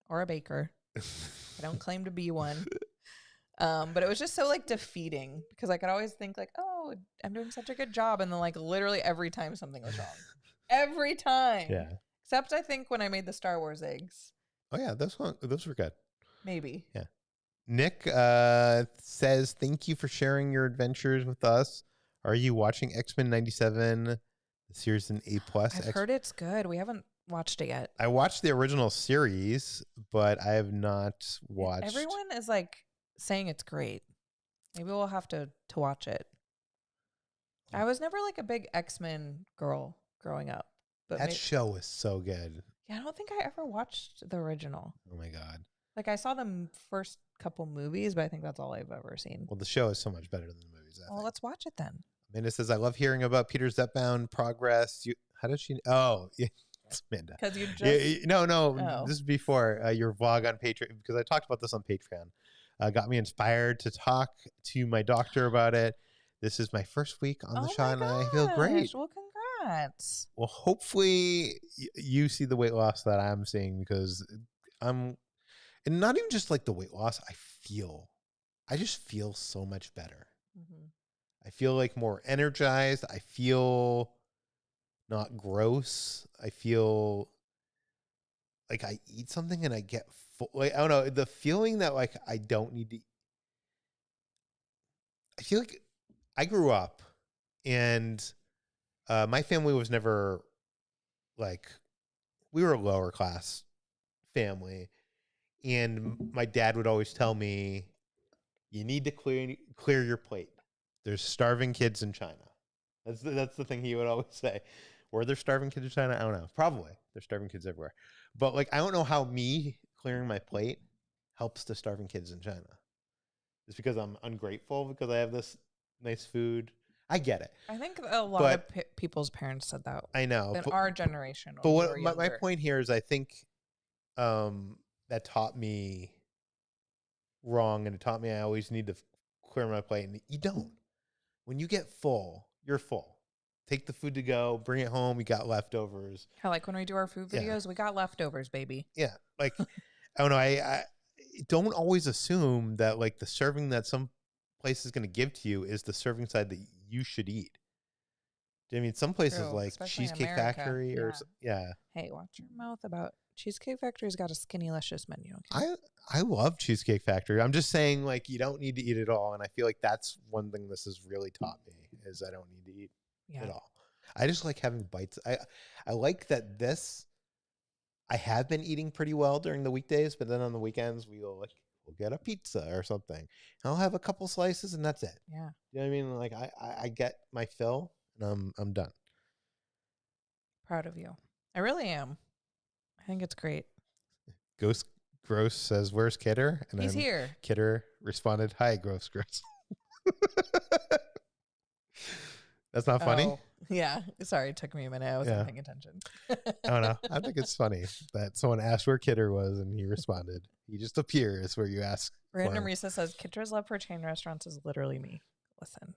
Or a baker. I don't claim to be one. But it was just so like defeating because I could always think like, oh, I'm doing such a good job. And then like literally every time something was wrong. Every time. Yeah. Except I think when I made the Star Wars eggs. Oh, yeah. Those were good. Maybe. Yeah. Nick says, thank you for sharing your adventures with us. Are you watching X-Men 97, the series in A+? I've heard it's good. We haven't watched it yet. I watched the original series, but I have not watched. Everyone is like saying it's great. Maybe we'll have to watch it. I was never like a big X-Men girl growing up. But that show was so good. Yeah, I don't think I ever watched the original. Oh my God. Like I saw the first couple movies, but I think that's all I've ever seen. Well, the show is so much better than the movies. Well, let's watch it then. Amanda says, I love hearing about Peter's Zepbound progress. How does she? Oh, yeah. It's Amanda. Because you just... No. Oh. This is before your vlog on Patreon, because I talked about this on Patreon. Got me inspired to talk to my doctor about it. This is my first week on the show, and I feel great. Well, congrats. Well, hopefully you see the weight loss that I'm seeing, because and not even just like the weight loss, I just feel so much better. Mm-hmm. I feel like more energized. I feel not gross. I feel like I eat something and I get full. Like, I don't know, the feeling that like I don't need to. I feel like I grew up and my family was never like, we were a lower class family, and my dad would always tell me, you need to clear your plate. There's starving kids in China. That's the thing he would always say. Were there starving kids in China? I don't know. Probably. There's starving kids everywhere. But like, I don't know how me clearing my plate helps the starving kids in China. It's because I'm ungrateful because I have this nice food. I get it. I think a lot of people's parents said that. I know. In our generation. But what my point here is, I think that taught me wrong, and it taught me I always need to clear my plate. And you don't. When you get full, you're full. Take the food to go, bring it home. You got leftovers. How like when we do our food videos, we got leftovers, baby. Yeah. Like, I don't know. I don't always assume that like the serving that some place is going to give to you is the serving side that you should eat. I mean, some places like Cheesecake Factory or Hey, watch your mouth about Cheesecake Factory's got a skinny-licious menu. Okay? I love Cheesecake Factory. I'm just saying, like, you don't need to eat it all, and I feel like that's one thing this has really taught me is I don't need to eat it all. I just like having bites. I like that I have been eating pretty well during the weekdays, but then on the weekends we'll get a pizza or something. And I'll have a couple slices and that's it. Yeah. You know what I mean? Like I get my fill and I'm done. Proud of you. I really am. I think it's great. Ghost Gross says, "Where's Kidder?" And he's here. Kidder responded, "Hi, Gross." That's not funny? Oh, yeah. Sorry, it took me a minute. I wasn't paying attention. I don't know. I think it's funny that someone asked where Kidder was and he responded. He just appears where you ask. Random Risa says, Kitra's love for chain restaurants is literally me. Listen,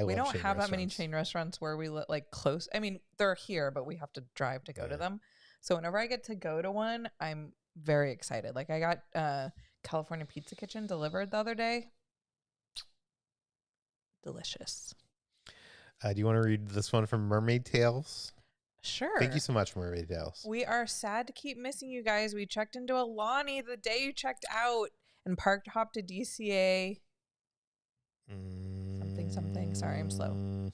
we don't have that many chain restaurants where we live like close. I mean, they're here, but we have to drive to go to them. So whenever I get to go to one, I'm very excited. Like I got California Pizza Kitchen delivered the other day. Delicious. Do you want to read this one from Mermaid Tales? Sure. Thank you so much, Mermaid Tales. We are sad to keep missing you guys. We checked into Alani the day you checked out and parked hopped to DCA. Something. Sorry, I'm slow.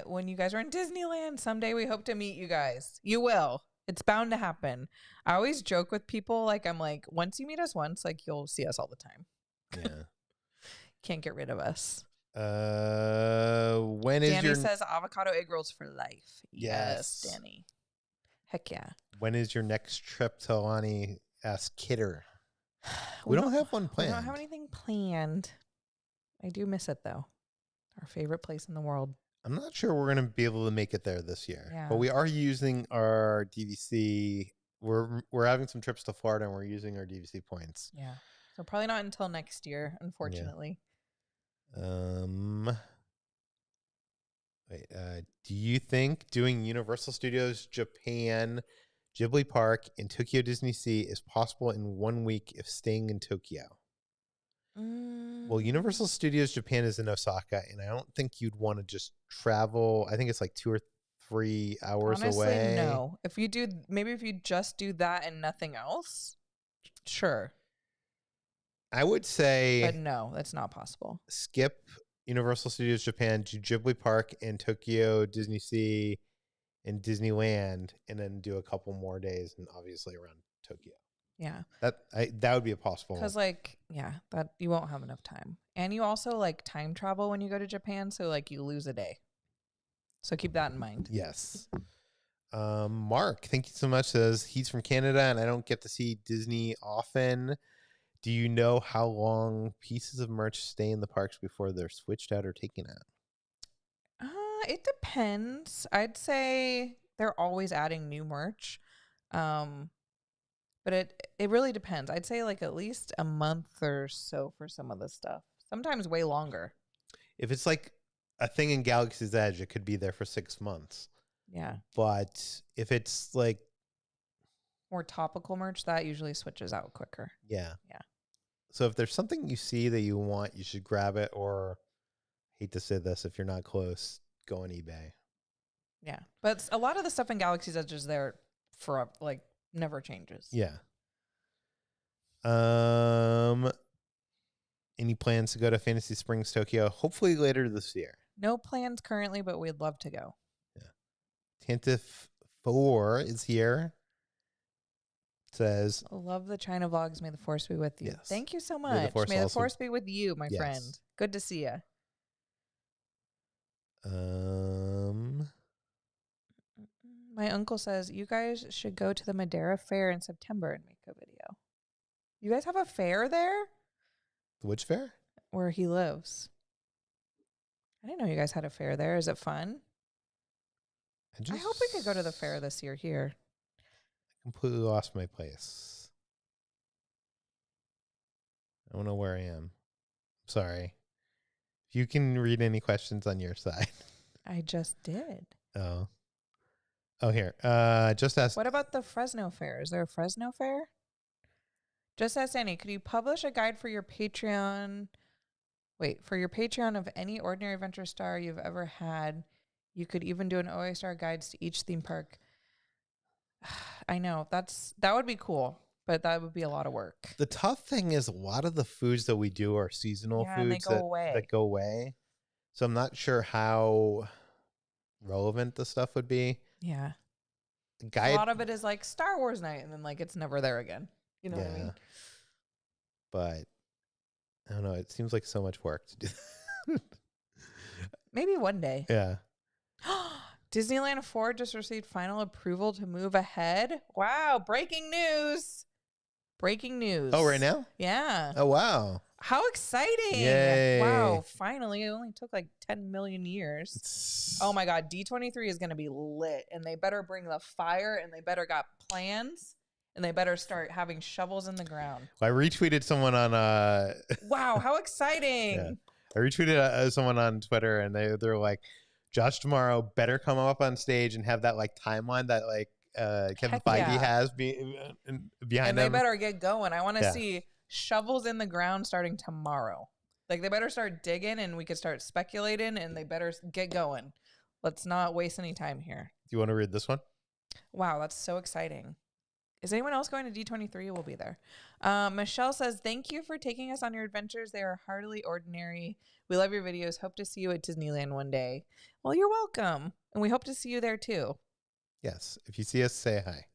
When you guys are in Disneyland, someday we hope to meet you guys. You will. It's bound to happen. I always joke with people, like, I'm like, once you meet us once, like, you'll see us all the time. Yeah. Can't get rid of us. When is Danny says avocado egg rolls for life. Yes, Danny. Heck yeah. When is your next trip to Alani? Ask Kidder. We don't have one planned. We don't have anything planned. I do miss it though. Our favorite place in the world. I'm not sure we're going to be able to make it there this year. Yeah. But we are using our DVC. We're having some trips to Florida, and we're using our DVC points. Yeah. So probably not until next year, unfortunately. Wait, do you think doing Universal Studios Japan, Ghibli Park, and Tokyo Disney Sea is possible in 1 week if staying in Tokyo? Well, Universal Studios Japan is in Osaka, and I don't think you'd want to just travel. I think it's like 2 or 3 hours Honestly, away. no. If you just do that and nothing else, sure. I would say, but no, that's not possible. Skip Universal Studios Japan, do Ghibli Park and Tokyo Disney Sea and Disneyland, and then do a couple more days, and obviously around Tokyo. Yeah. That would be a possible. Because that you won't have enough time. And you also time travel when you go to Japan. So you lose a day. So keep that in mind. Yes. Mark, thank you so much. Says he's from Canada and I don't get to see Disney often. Do you know how long pieces of merch stay in the parks before they're switched out or taken out? It depends. I'd say they're always adding new merch. But it really depends. I'd say at least a month or so for some of the stuff. Sometimes way longer. If it's like a thing in Galaxy's Edge, it could be there for 6 months. Yeah. But if it's more topical merch, that usually switches out quicker. Yeah. Yeah. So if there's something you see that you want, you should grab it, or hate to say this, if you're not close, go on eBay. Yeah. But a lot of the stuff in Galaxy's Edge is there for never changes. Yeah. Any plans to go to Fantasy Springs, Tokyo? Hopefully later this year. No plans currently, but we'd love to go. Yeah. Tantif 4 is here. Says, love the China vlogs. May the force be with you. Yes. Thank you so much. May the force be with you, my friend. Good to see you. My uncle says you guys should go to the Madeira Fair in September and make a video. You guys have a fair there? Which fair? Where he lives. I didn't know you guys had a fair there. Is it fun? I hope we could go to the fair this year here. I completely lost my place. I don't know where I am. Sorry. If you can read any questions on your side. I just did. Oh, here. Just ask. What about the Fresno Fair? Is there a Fresno Fair? Just ask Annie, could you publish a guide for your Patreon? For your Patreon of any ordinary adventure star you've ever had. You could even do an OA star guides to each theme park. I know that would be cool, but that would be a lot of work. The tough thing is a lot of the foods that we do are seasonal foods that go away. So I'm not sure how relevant the stuff would be. Yeah. A lot of it is Star Wars night, and then it's never there again. You know what I mean? But I don't know. It seems like so much work to do that. Maybe one day. Yeah. Disneyland 4 just received final approval to move ahead. Wow. Breaking news. Breaking news. Oh, right now? Yeah. Oh, wow. How exciting. Yay. Wow. Finally. It only took 10 million years. Oh my God. D23 is going to be lit, and they better bring the fire, and they better got plans, and they better start having shovels in the ground. I retweeted someone on wow, how exciting. Yeah. I retweeted someone on Twitter, and they're like, Josh tomorrow better come up on stage and have that timeline that Kevin Feige has behind and they him. Better get going. I want to see shovels in the ground starting tomorrow. They better start digging, and we could start speculating, and they better get going. Let's not waste any time here. Do you want to read this one? Wow, that's so exciting. Is anyone else going to D23? We'll be there. Michelle says, thank you for taking us on your adventures. They are hardly ordinary. We love your videos. Hope to see you at Disneyland one day. Well, you're welcome. And we hope to see you there too. Yes. If you see us, say hi.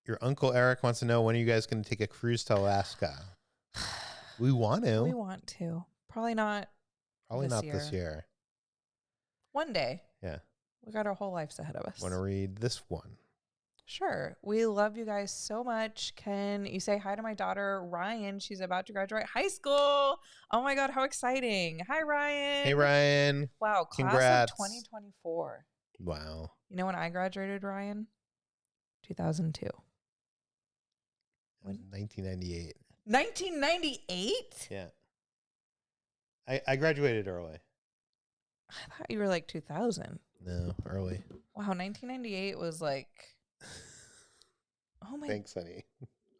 Your Uncle Eric wants to know, when are you guys going to take a cruise to Alaska? We want to. We want to. Probably not this year. One day. Yeah. We got our whole lives ahead of us. Want to read this one? Sure. We love you guys so much. Can you say hi to my daughter, Ryan? She's about to graduate high school. Oh my God, how exciting. Hi, Ryan. Hey, Ryan. Wow, class Congrats. of 2024. Wow. You know when I graduated, Ryan? 2002. When? 1998. 1998? Yeah. I graduated early. I thought you were like 2000. No, early. Wow, 1998 was like, oh my. Thanks, honey.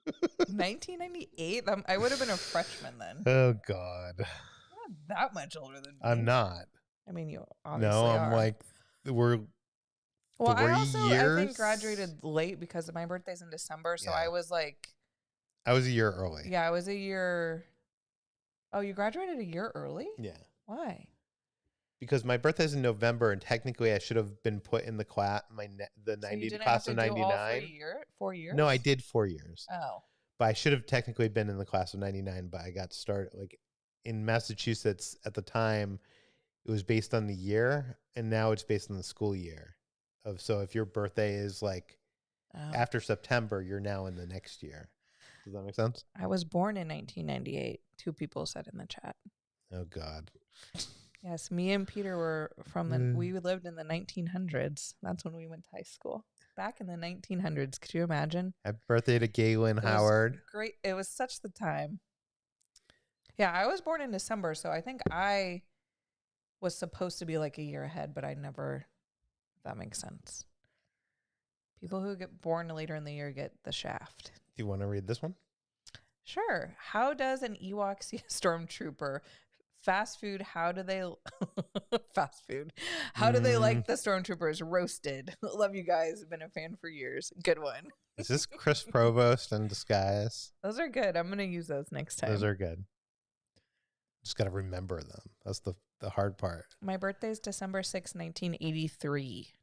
1998? I would have been a freshman then. Oh, God. You're not that much older than me. I'm not. I mean, you obviously No, are. I'm like, we're well, 3 I also, years. I think, graduated late because my birthday's in December. So Yeah. I was like. I was a year early. Yeah, I was a year. Oh, you graduated a year early? Yeah. Why? Because my birthday's in November, and technically I should have been put in the class, the 90 class of 99. 4 years? No, I did 4 years. Oh. But I should have technically been in the class of 99, but I got started like in Massachusetts at the time. It was based on the year, and now it's based on the school year. So if your birthday is like after September, you're now in the next year. Does that make sense? I was born in 1998. 2 people said in the chat. Oh, God. Yes, me and Peter were from we lived in the 1900s. That's when we went to high school. Back in the 1900s. Could you imagine? Happy birthday to Galen Howard. Great. It was such the time. Yeah, I was born in December, so I think I was supposed to be like a year ahead, but I never, if that makes sense. People who get born later in the year get the shaft. Do you want to read this one? Sure. How does an Ewok see a stormtrooper? Fast food, how do they fast food? How do they like the stormtroopers roasted? Love you guys. Been a fan for years. Good one. Is this Chris Provost in disguise? Those are good. I'm going to use those next time. Those are good. Just got to remember them. That's the hard part. My birthday's December 6, 1983.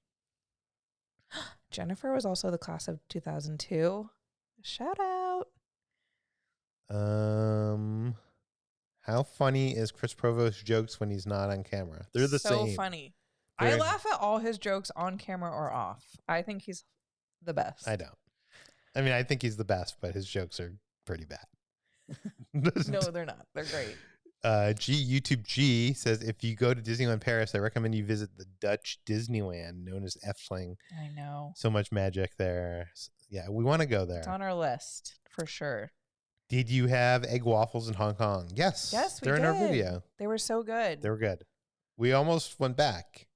Jennifer was also the class of 2002. Shout out. How funny is Chris Provost's jokes when he's not on camera? They're the same. So funny. I laugh at all his jokes on camera or off. I think he's the best. I don't. I mean, I think he's the best, but his jokes are pretty bad. No, they're not. They're great. YouTube G says, if you go to Disneyland Paris, I recommend you visit the Dutch Disneyland, known as Efteling. I know. So much magic there. Yeah, we want to go there. It's on our list for sure. Did you have egg waffles in Hong Kong? Yes. Yes, we they're did. in our video. They were so good. They were good. We almost went back.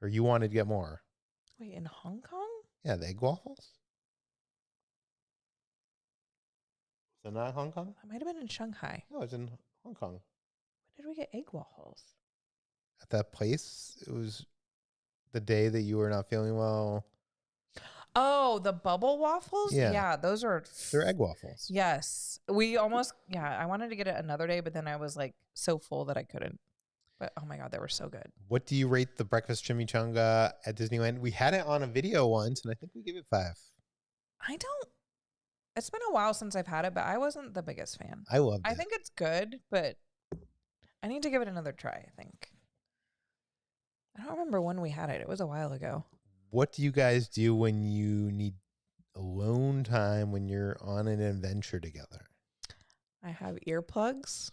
Or you wanted to get more. Wait, in Hong Kong? Yeah, the egg waffles. So not Hong Kong? That might have been in Shanghai. No, it's in Hong Kong. When did we get egg waffles? At that place, it was the day that you were not feeling well. Oh, the bubble waffles? Yeah, those are... They're egg waffles. Yes. We almost... Yeah, I wanted to get it another day, but then I was like so full that I couldn't. But oh my God, they were so good. What do you rate the breakfast chimichanga at Disneyland? We had it on a video once, and I think we gave it 5. I don't... It's been a while since I've had it, but I wasn't the biggest fan. I loved it. I think it's good, but I need to give it another try, I think. I don't remember when we had it. It was a while ago. What do you guys do when you need alone time when you're on an adventure together? I have earplugs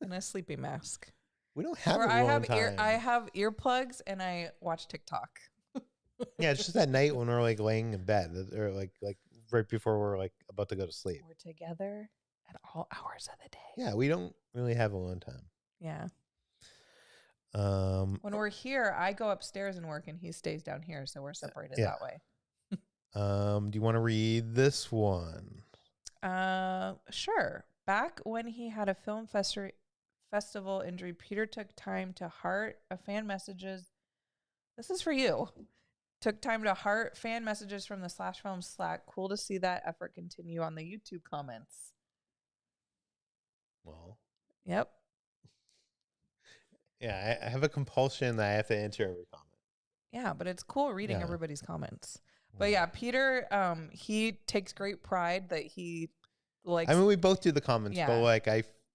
and a sleeping mask. We don't have Or alone time. I have earplugs and I watch TikTok. Yeah, it's just at night when we're like laying in bed, or like right before we're like about to go to sleep. We're together at all hours of the day. Yeah, we don't really have alone time. Yeah. When we're here, I go upstairs and work, and he stays down here, so we're separated that way. Do you want to read this one? Sure. Back when he had a film festival injury, Peter took time to heart a fan messages. This is for you. Took time to heart fan messages from the Slash Film Slack. Cool to see that effort continue on the YouTube comments. Well, yep. Yeah, I have a compulsion that I have to answer every comment. Yeah, but it's cool reading everybody's comments. But yeah, Peter, he takes great pride that he likes. I mean, we both do the comments, but like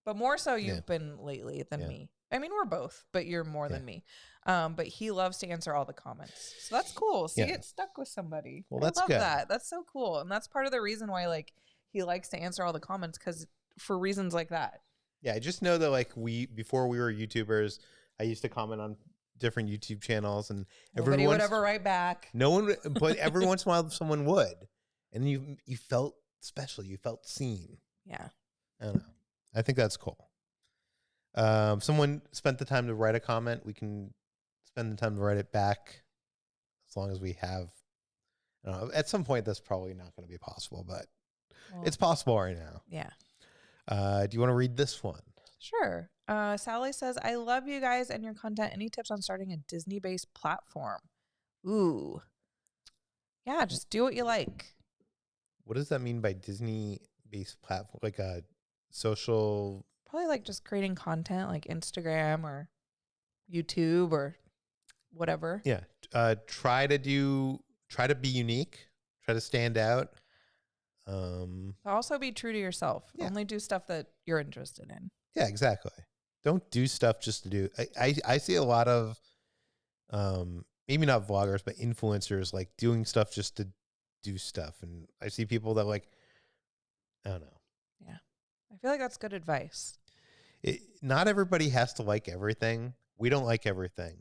But more so you've been lately than me. I mean, we're both, but you're more than me. But he loves to answer all the comments. So that's cool. See, it stuck with somebody. Well, I that's love good. that. That's so cool. And that's part of the reason why like he likes to answer all the comments, because for reasons like that. Yeah, I just know that like before we were YouTubers, I used to comment on different YouTube channels, and Nobody would ever write back. No one, but every once in a while someone would, and you felt special. You felt seen. Yeah. I don't know. I think that's cool. Someone spent the time to write a comment. We can spend the time to write it back, as long as we have. I don't know, at some point, that's probably not going to be possible, but it's possible right now. Yeah. Do you want to read this one? Sure. Sally says, I love you guys and your content. Any tips on starting a Disney-based platform? Ooh. Yeah, just do what you like. What does that mean by Disney-based platform? Like a social... Probably like just creating content like Instagram or YouTube or whatever. Yeah. Try to be unique. Try to stand out. Also be true to yourself. Yeah. Only do stuff that you're interested in. Yeah, exactly. Don't do stuff just to do. I see a lot of maybe not vloggers, but influencers like doing stuff just to do stuff. And I see people that like, I don't know. Yeah. I feel like that's good advice. Not everybody has to like everything. We don't like everything.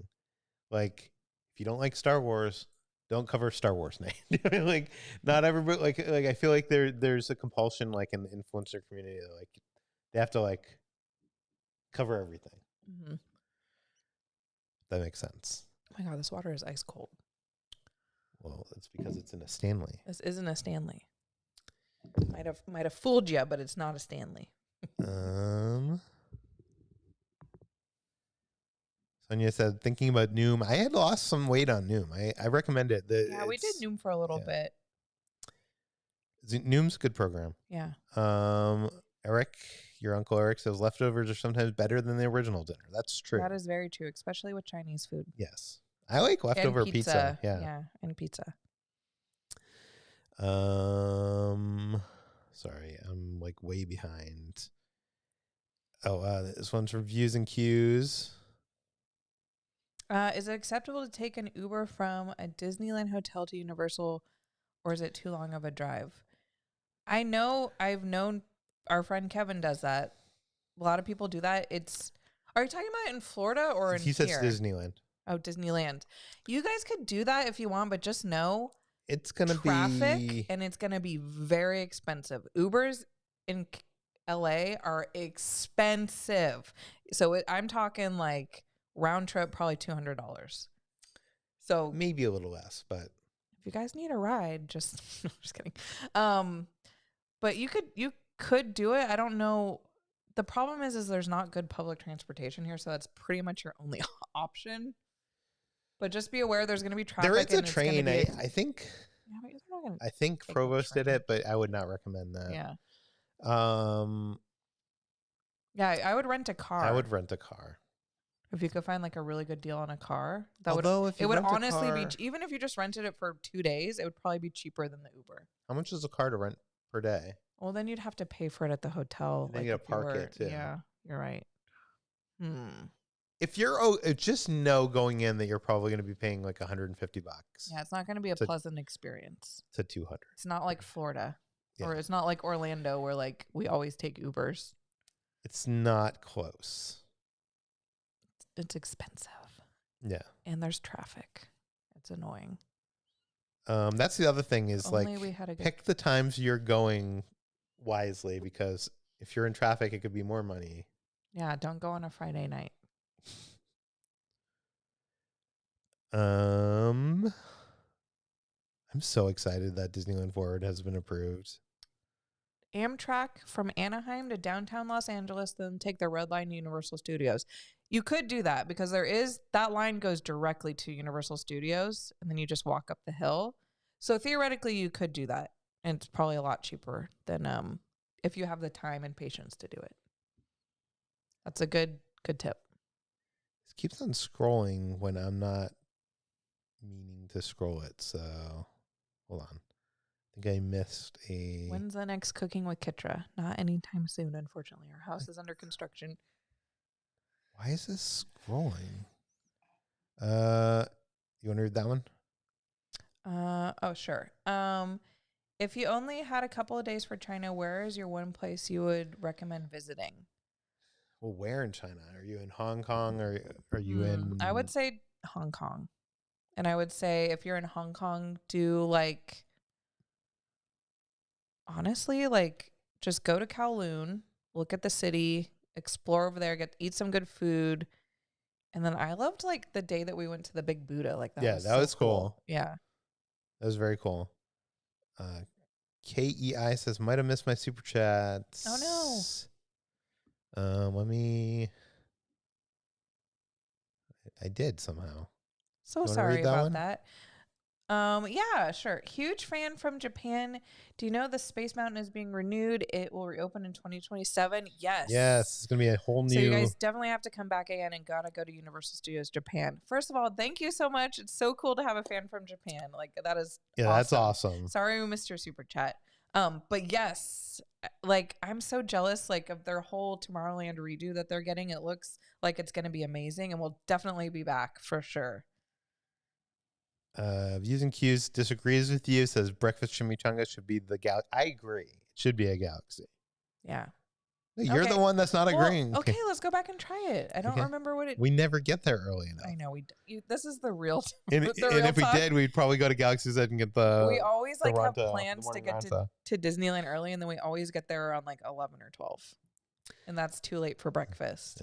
Like, if you don't like Star Wars, don't cover Star Wars night. Like, not everybody, like I feel like there's a compulsion, like in the influencer community, like they have to like cover everything. Mm-hmm. That makes sense. Oh my God, this water is ice cold. Well, it's because it's in a Stanley. This isn't a Stanley. Might have fooled you, but it's not a Stanley. Sonia said, thinking about Noom. I had lost some weight on Noom. I recommend it. Yeah, we did Noom for a little bit. Noom's a good program. Yeah. Eric, your Uncle Eric says leftovers are sometimes better than the original dinner. That's true. That is very true, especially with Chinese food. Yes. I like leftover pizza. Yeah. Yeah, and pizza. Sorry, I'm like way behind. Oh, this one's from Views and Cues. Is it acceptable to take an Uber from a Disneyland hotel to Universal, or is it too long of a drive? I've known our friend Kevin does that. A lot of people do that. Are you talking about in Florida or in here? He says Disneyland. Oh, Disneyland. You guys could do that if you want, but just know it's going to be traffic and it's going to be very expensive. Ubers in LA are expensive. So I'm talking like round trip, probably $200. So maybe a little less, but if you guys need a ride, just kidding. But you could do it. I don't know. The problem is there's not good public transportation here, so that's pretty much your only option. But just be aware there's going to be traffic. There is a train. I think. Yeah, but you're not gonna I think Provost did it, but I would not recommend that. Yeah. Yeah, I would rent a car. I would rent a car. If you could find like a really good deal on a car, it would honestly be, even if you just rented it for 2 days, it would probably be cheaper than the Uber. How much is a car to rent per day? Well, then you'd have to pay for it at the hotel. And then you gotta park it too. Yeah, you're right. If you're just know going in that you're probably going to be paying like $150. Yeah, it's not going to be a pleasant experience. To 200. It's not like Florida, or it's not like Orlando where like we always take Ubers. It's not close. It's expensive. Yeah, and there's traffic. It's annoying. That's the other thing is Only like pick the times you're going wisely, because if you're in traffic, it could be more money. Yeah, don't go on a Friday night. I'm so excited that Disneyland Forward has been approved. Amtrak from Anaheim to downtown Los Angeles, then take the Red Line to Universal Studios. You could do that because that line goes directly to Universal Studios, and then you just walk up the hill. So theoretically, you could do that, and it's probably a lot cheaper than if you have the time and patience to do it. That's a good tip. It keeps on scrolling when I'm not meaning to scroll it. So hold on. I think I missed a... When's the next Cooking with Kitra? Not anytime soon, unfortunately. Our house is under construction. Why is this scrolling? You want to read that one? Oh, sure. If you only had a couple of days for China, where is your one place you would recommend visiting? Well, where in China? Are you in Hong Kong or are you in? I would say Hong Kong. And I would say if you're in Hong Kong, do like, honestly, like just go to Kowloon, look at the city, explore over there, eat some good food. And then I loved like the day that we went to the Big Buddha. Like that was that so was cool. Yeah. That was very cool. KEI says, might have missed my super chats. Oh no. I did somehow. So sorry about that. Yeah, sure. Huge fan from Japan. Do you know the Space Mountain is being renewed? It will reopen in 2027. Yes. Yes, it's gonna be a whole new. So you guys definitely have to come back again and gotta go to Universal Studios Japan. First of all, thank you so much. It's so cool to have a fan from Japan. Like that is That's awesome. Sorry we missed your super chat. But yes, like I'm so jealous like of their whole Tomorrowland redo that they're getting. It looks like it's gonna be amazing, and we'll definitely be back for sure. Views and Cues disagrees with you. Says breakfast chimichanga should be the galaxy. I agree. It should be a galaxy. Yeah. You're the one that's not agreeing. Okay, let's go back and try it. I don't remember what it. We never get there early enough. I know this is the real. And if we did, we'd probably go to Galaxy's Edge and get the. We always like Toronto, have plans to get to Disneyland early, and then we always get there around like 11 or 12, and that's too late for breakfast.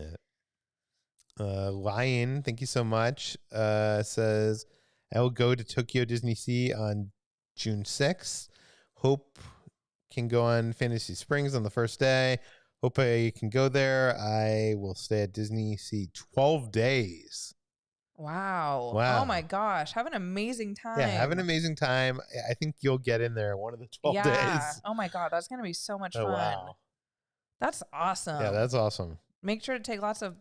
Yeah. Lion, thank you so much. Says I will go to Tokyo Disney Sea on June 6th. Hope can go on Fantasy Springs on the first day. Hope I can go there. I will stay at Disney Sea 12 days. Wow. Oh my gosh. Have an amazing time. Yeah, have an amazing time. I think you'll get in there one of the 12 days. Oh my God. That's going to be so much fun. Wow. That's awesome. Yeah, that's awesome. Make sure to take lots of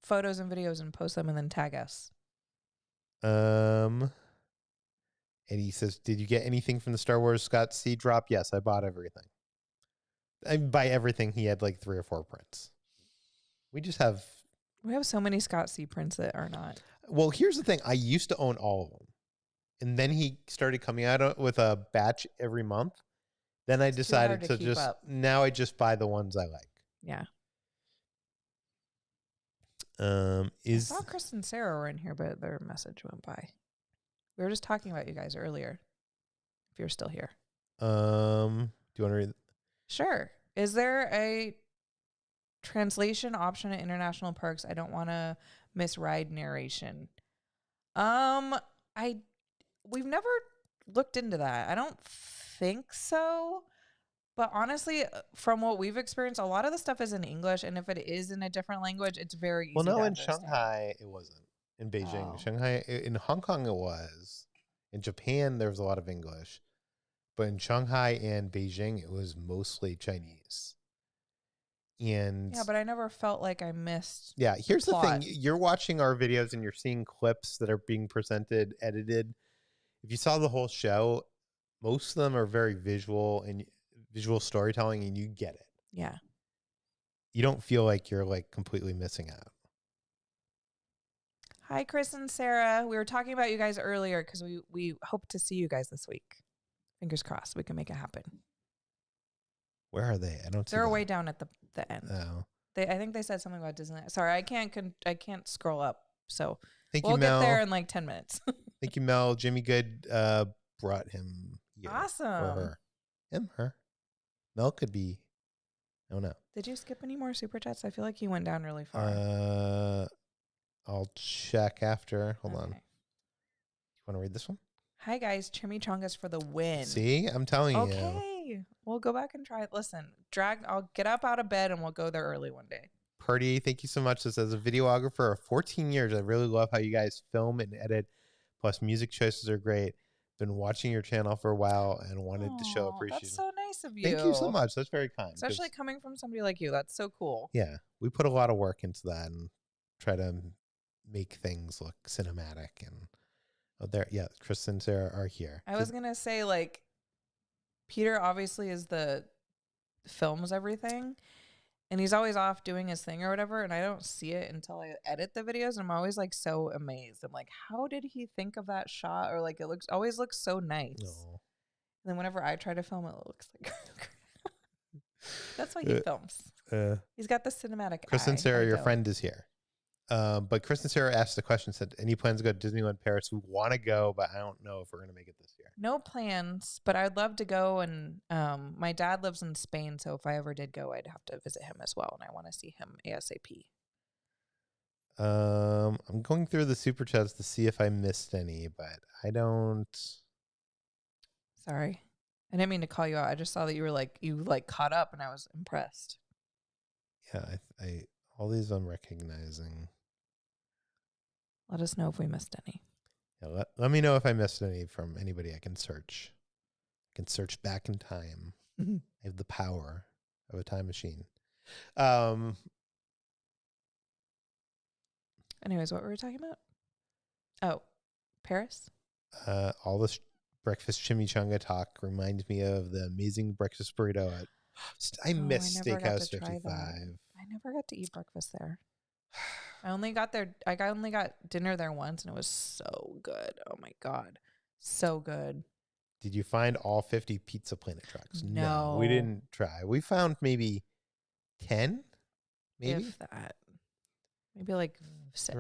photos and videos and post them and then tag us. And he says, did you get anything from the Star Wars Scott C drop? Yes, I bought everything. By everything, he had like 3 or 4 prints. We have so many Scott C prints that are not. Well, here's the thing. I used to own all of them. And then he started coming out with a batch every month. Then I decided to now I just buy the ones I like. Yeah. I saw Chris and Sarah were in here, but their message went by. We were just talking about you guys earlier. If you're still here. Do you want to read? Sure. Is there a translation option at international parks? I don't want to misride narration. We've never looked into that. I don't think so. But honestly, from what we've experienced, a lot of the stuff is in English, and if it is in a different language, it's very easy. Well, no, in Shanghai it wasn't. In Beijing, Shanghai, in Hong Kong it was. In Japan there was a lot of English, but in Shanghai and Beijing it was mostly Chinese. And yeah, but I never felt like I missed. Yeah, here's the thing: you're watching our videos and you're seeing clips that are being presented, edited. If you saw the whole show, most of them are very visual and visual storytelling, and you get it. Yeah. You don't feel like you're like completely missing out. Hi, Chris and Sarah. We were talking about you guys earlier because we hope to see you guys this week. Fingers crossed we can make it happen. Where are they? I don't see They're them. way down at the end. Oh. I think they said something about Disneyland. Sorry, I can't scroll up. So we'll get there in like 10 minutes. Thank you, Mel. Jimmy Good brought him here. Awesome. Or her. Her. Mel could be. I don't know. Did you skip any more super chats? I feel like he went down really far. I'll check after. Hold on. You want to read this one? Hi guys, chimichangas for the win. See, I'm telling you. Okay, we'll go back and try it. Listen, I'll get up out of bed and we'll go there early one day. Purdy, thank you so much. This as a videographer of 14 years, I really love how you guys film and edit. Plus, music choices are great. Been watching your channel for a while and wanted to show appreciation. That's so nice of you. Thank you so much. That's very kind. Especially coming from somebody like you. That's so cool. Yeah, we put a lot of work into that and try to make things look cinematic. And there, Chris and Sarah are here. I was gonna say, like, Peter obviously is the films everything, And he's always off doing his thing or whatever, and I don't see it until I edit the videos. And I'm always like so amazed. I'm like, how did he think of that shot? Or like, it always looks so nice. No. And then whenever I try to film it, it looks like that's why he films. He's got the cinematic Chris eye. and Sarah, your friend is here. But Chris and Sarah asked the question, said, any plans to go to Disneyland Paris? We want to go, but I don't know if we're going to make it this year. No plans, but I'd love to go. And my dad lives in Spain, so if I ever did go, I'd have to visit him as well. And I want to see him ASAP. I'm going through the super chats to see if I missed any, but I don't. Sorry. I didn't mean to call you out. I just saw that you caught up, and I was impressed. Yeah, I all these I'm recognizing. Let us know if we missed any. Yeah, let me know if I missed any from anybody I can search. I can search back in time. I have the power of a time machine. Anyways, what were we talking about? Oh, Paris? All this breakfast chimichanga talk reminds me of the amazing breakfast burrito at I miss Steakhouse 55. I never got to eat breakfast there. I only got dinner there once, and it was so good. Oh my God. So good. Did you find all 50 Pizza Planet trucks? No. We didn't try. We found maybe 10, maybe? If that. Maybe like 6.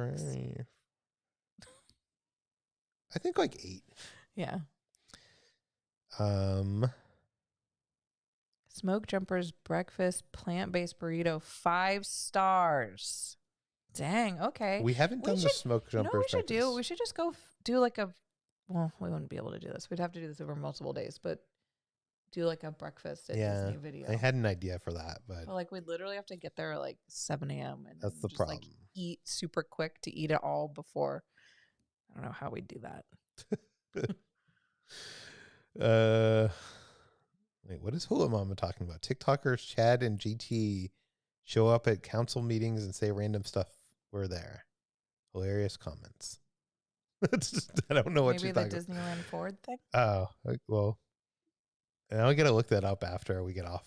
I think like 8. Yeah. Smoke Jumper's breakfast plant-based burrito, 5 stars. Dang. Okay. We haven't done the Smoke Jumper's. You know what we should do? We should just go do like a. Well, we wouldn't be able to do this. We'd have to do this over multiple days, but do like a breakfast at Disney video. I had an idea for that, but like we'd literally have to get there at like 7 a.m. and that's the just problem. Like eat super quick to eat it all before. I don't know how we'd do that. Wait, what is Hula Mama talking about? TikTokers Chad and GT show up at council meetings and say random stuff. We're there. Hilarious comments. I don't know what Maybe you're the talking Disneyland Forward thing. Oh, well, and I'll get to look that up after we get off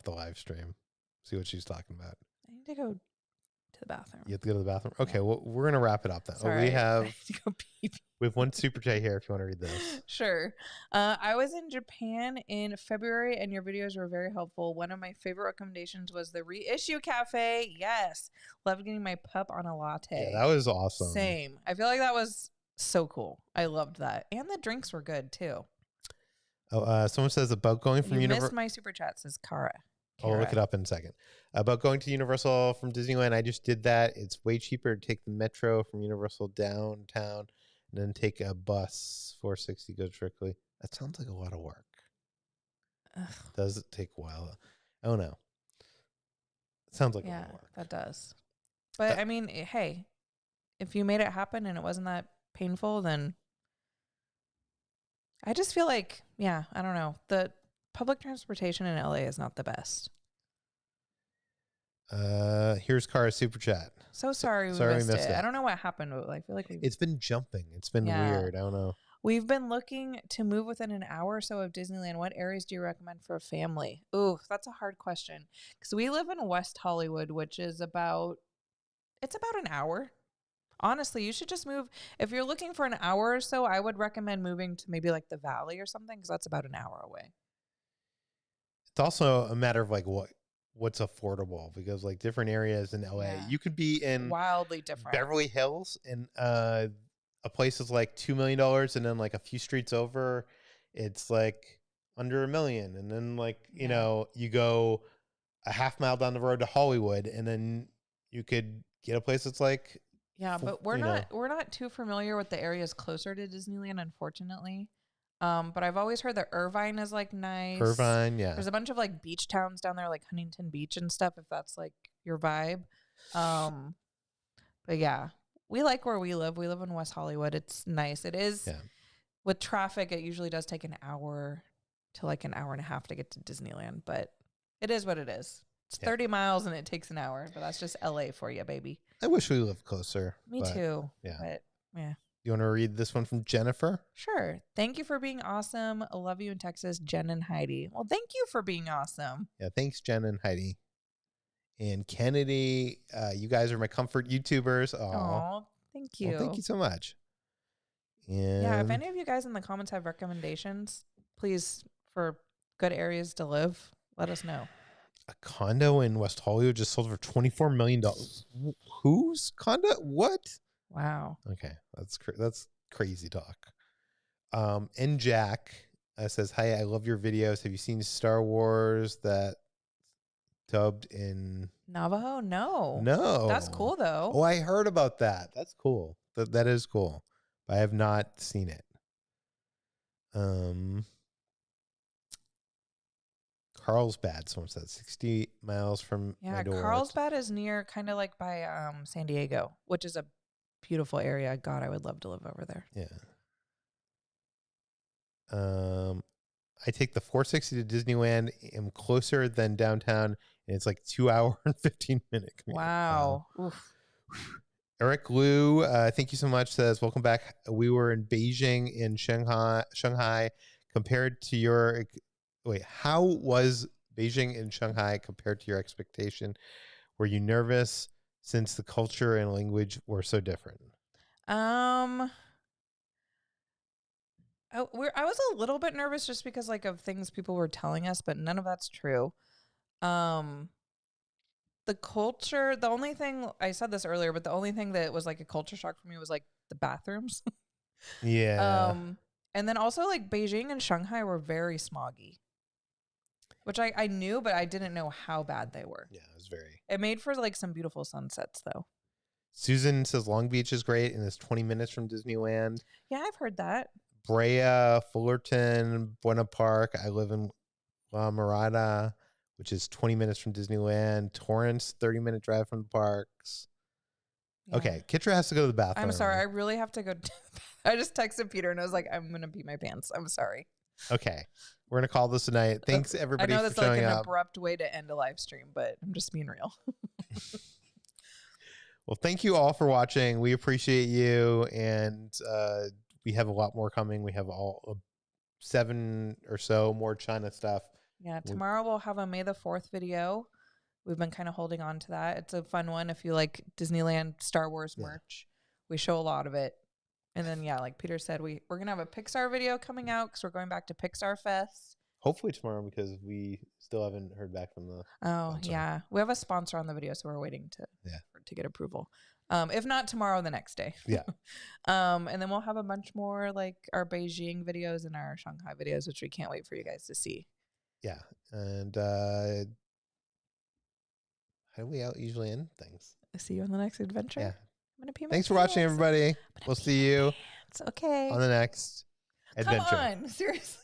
the live stream. See what she's talking about. I need to go to the bathroom. You have to go to the bathroom? Okay, well, we're going to wrap it up then. Sorry, we have I need to go pee. We have one super chat here if you want to read this. Sure. I was in Japan in February, and your videos were very helpful. One of my favorite recommendations was the Reissue Cafe. Yes. Loved getting my pup on a latte. Yeah, that was awesome. Same. I feel like that was so cool. I loved that. And the drinks were good, too. Oh, someone says about going from Universal. You missed my super chat, says Kara. I'll look it up in a second. About going to Universal from Disneyland, I just did that. It's way cheaper to take the metro from Universal downtown and then take a bus. $460 go directly. That sounds like a lot of work. Ugh. Does it take a while? Oh no. It sounds like a lot of work. That does. But I mean, hey, if you made it happen and it wasn't that painful, then I just feel like, I don't know. The public transportation in LA is not the best. Here's Kara's super chat. So sorry we missed it. I don't know what happened. But I feel like it's been jumping. It's been weird. I don't know. We've been looking to move within an hour or so of Disneyland. What areas do you recommend for a family? Ooh, that's a hard question. Because we live in West Hollywood, which is about an hour. Honestly, you should just move. If you're looking for an hour or so, I would recommend moving to maybe like the Valley or something, because that's about an hour away. It's also a matter of like what's affordable, because like different areas in LA, you could be in wildly different Beverly Hills and a place is like $2 million, and then like a few streets over, it's like under $1 million, and then like you know you go a half mile down the road to Hollywood, and then you could get a place that's like but we're not too familiar with the areas closer to Disneyland, unfortunately. But I've always heard that Irvine is like nice. Irvine, yeah. There's a bunch of like beach towns down there, like Huntington Beach and stuff, if that's like your vibe. But yeah, we like where we live. We live in West Hollywood. It's nice. It is with traffic. It usually does take an hour to like an hour and a half to get to Disneyland, but it is what it is. It's 30 miles and it takes an hour, but that's just LA for you, baby. I wish we lived closer. Me too. Yeah. But yeah. You want to read this one from Jennifer? Sure. Thank you for being awesome. I love you in Texas, Jen and Heidi. Well, thank you for being awesome. Yeah, thanks, Jen and Heidi. and Kennedy. You guys are my comfort YouTubers. Oh, thank you. Well, thank you so much. And yeah, if any of you guys in the comments have recommendations, please, for good areas to live, let us know. a condo in West Hollywood just sold for $24 million. Whose condo? What? Wow. Okay, that's crazy talk. And Jack says, "Hi, I love your videos. Have you seen Star Wars that dubbed in Navajo? No. No. That's cool though. Oh, I heard about that. That's cool. That is cool. But I have not seen it. Carlsbad, someone said 60 miles from my door. Carlsbad is near, kind of like by San Diego, which is a beautiful area. God, I would love to live over there. Yeah. I take the 460 to Disneyland. I'm closer than downtown, and it's like 2 hour and 15-minute commute. Wow. Oof. Eric Liu, thank you so much. Says, welcome back. We were in Beijing in Shanghai compared to your how was Beijing and Shanghai compared to your expectation? Were you nervous since the culture and language were so different? I was a little bit nervous just because of things people were telling us, but none of that's true. The culture, the only thing, I said this earlier, but the only thing that was like a culture shock for me was like the bathrooms. Yeah. And then also Beijing and Shanghai were very smoggy, which I knew, but I didn't know how bad they were. Yeah, it was very. It made for some beautiful sunsets though. Susan says Long Beach is great and is 20 minutes from Disneyland. Yeah, I've heard that. Brea, Fullerton, Buena Park. I live in La Mirada, which is 20 minutes from Disneyland. Torrance, 30-minute drive from the parks. Yeah. Okay, Kitra has to go to the bathroom. I'm sorry. I really have to go. I just texted Peter and I was like, I'm going to pee my pants. I'm sorry. Okay. We're going to call this a night. Thanks, everybody, for showing up. I know that's an abrupt way to end a live stream, but I'm just being real. Well, thank you all for watching. We appreciate you. And we have a lot more coming. We have 7 or so more China stuff. Yeah, tomorrow we'll have a May the 4th video. We've been kind of holding on to that. It's a fun one if you like Disneyland Star Wars merch. We show a lot of it. And then, yeah, like Peter said, we're going to have a Pixar video coming out because we're going back to Pixar Fest. Hopefully tomorrow because we still haven't heard back from the sponsor. Yeah. We have a sponsor on the video, so we're waiting to get approval. If not tomorrow, the next day. Yeah. And then we'll have a bunch more our Beijing videos and our Shanghai videos, which we can't wait for you guys to see. Yeah. And how do we usually end things? See you on the next adventure. Yeah. I'm gonna pee my Thanks for watching, everybody. We'll see you on the next adventure. Come on, seriously.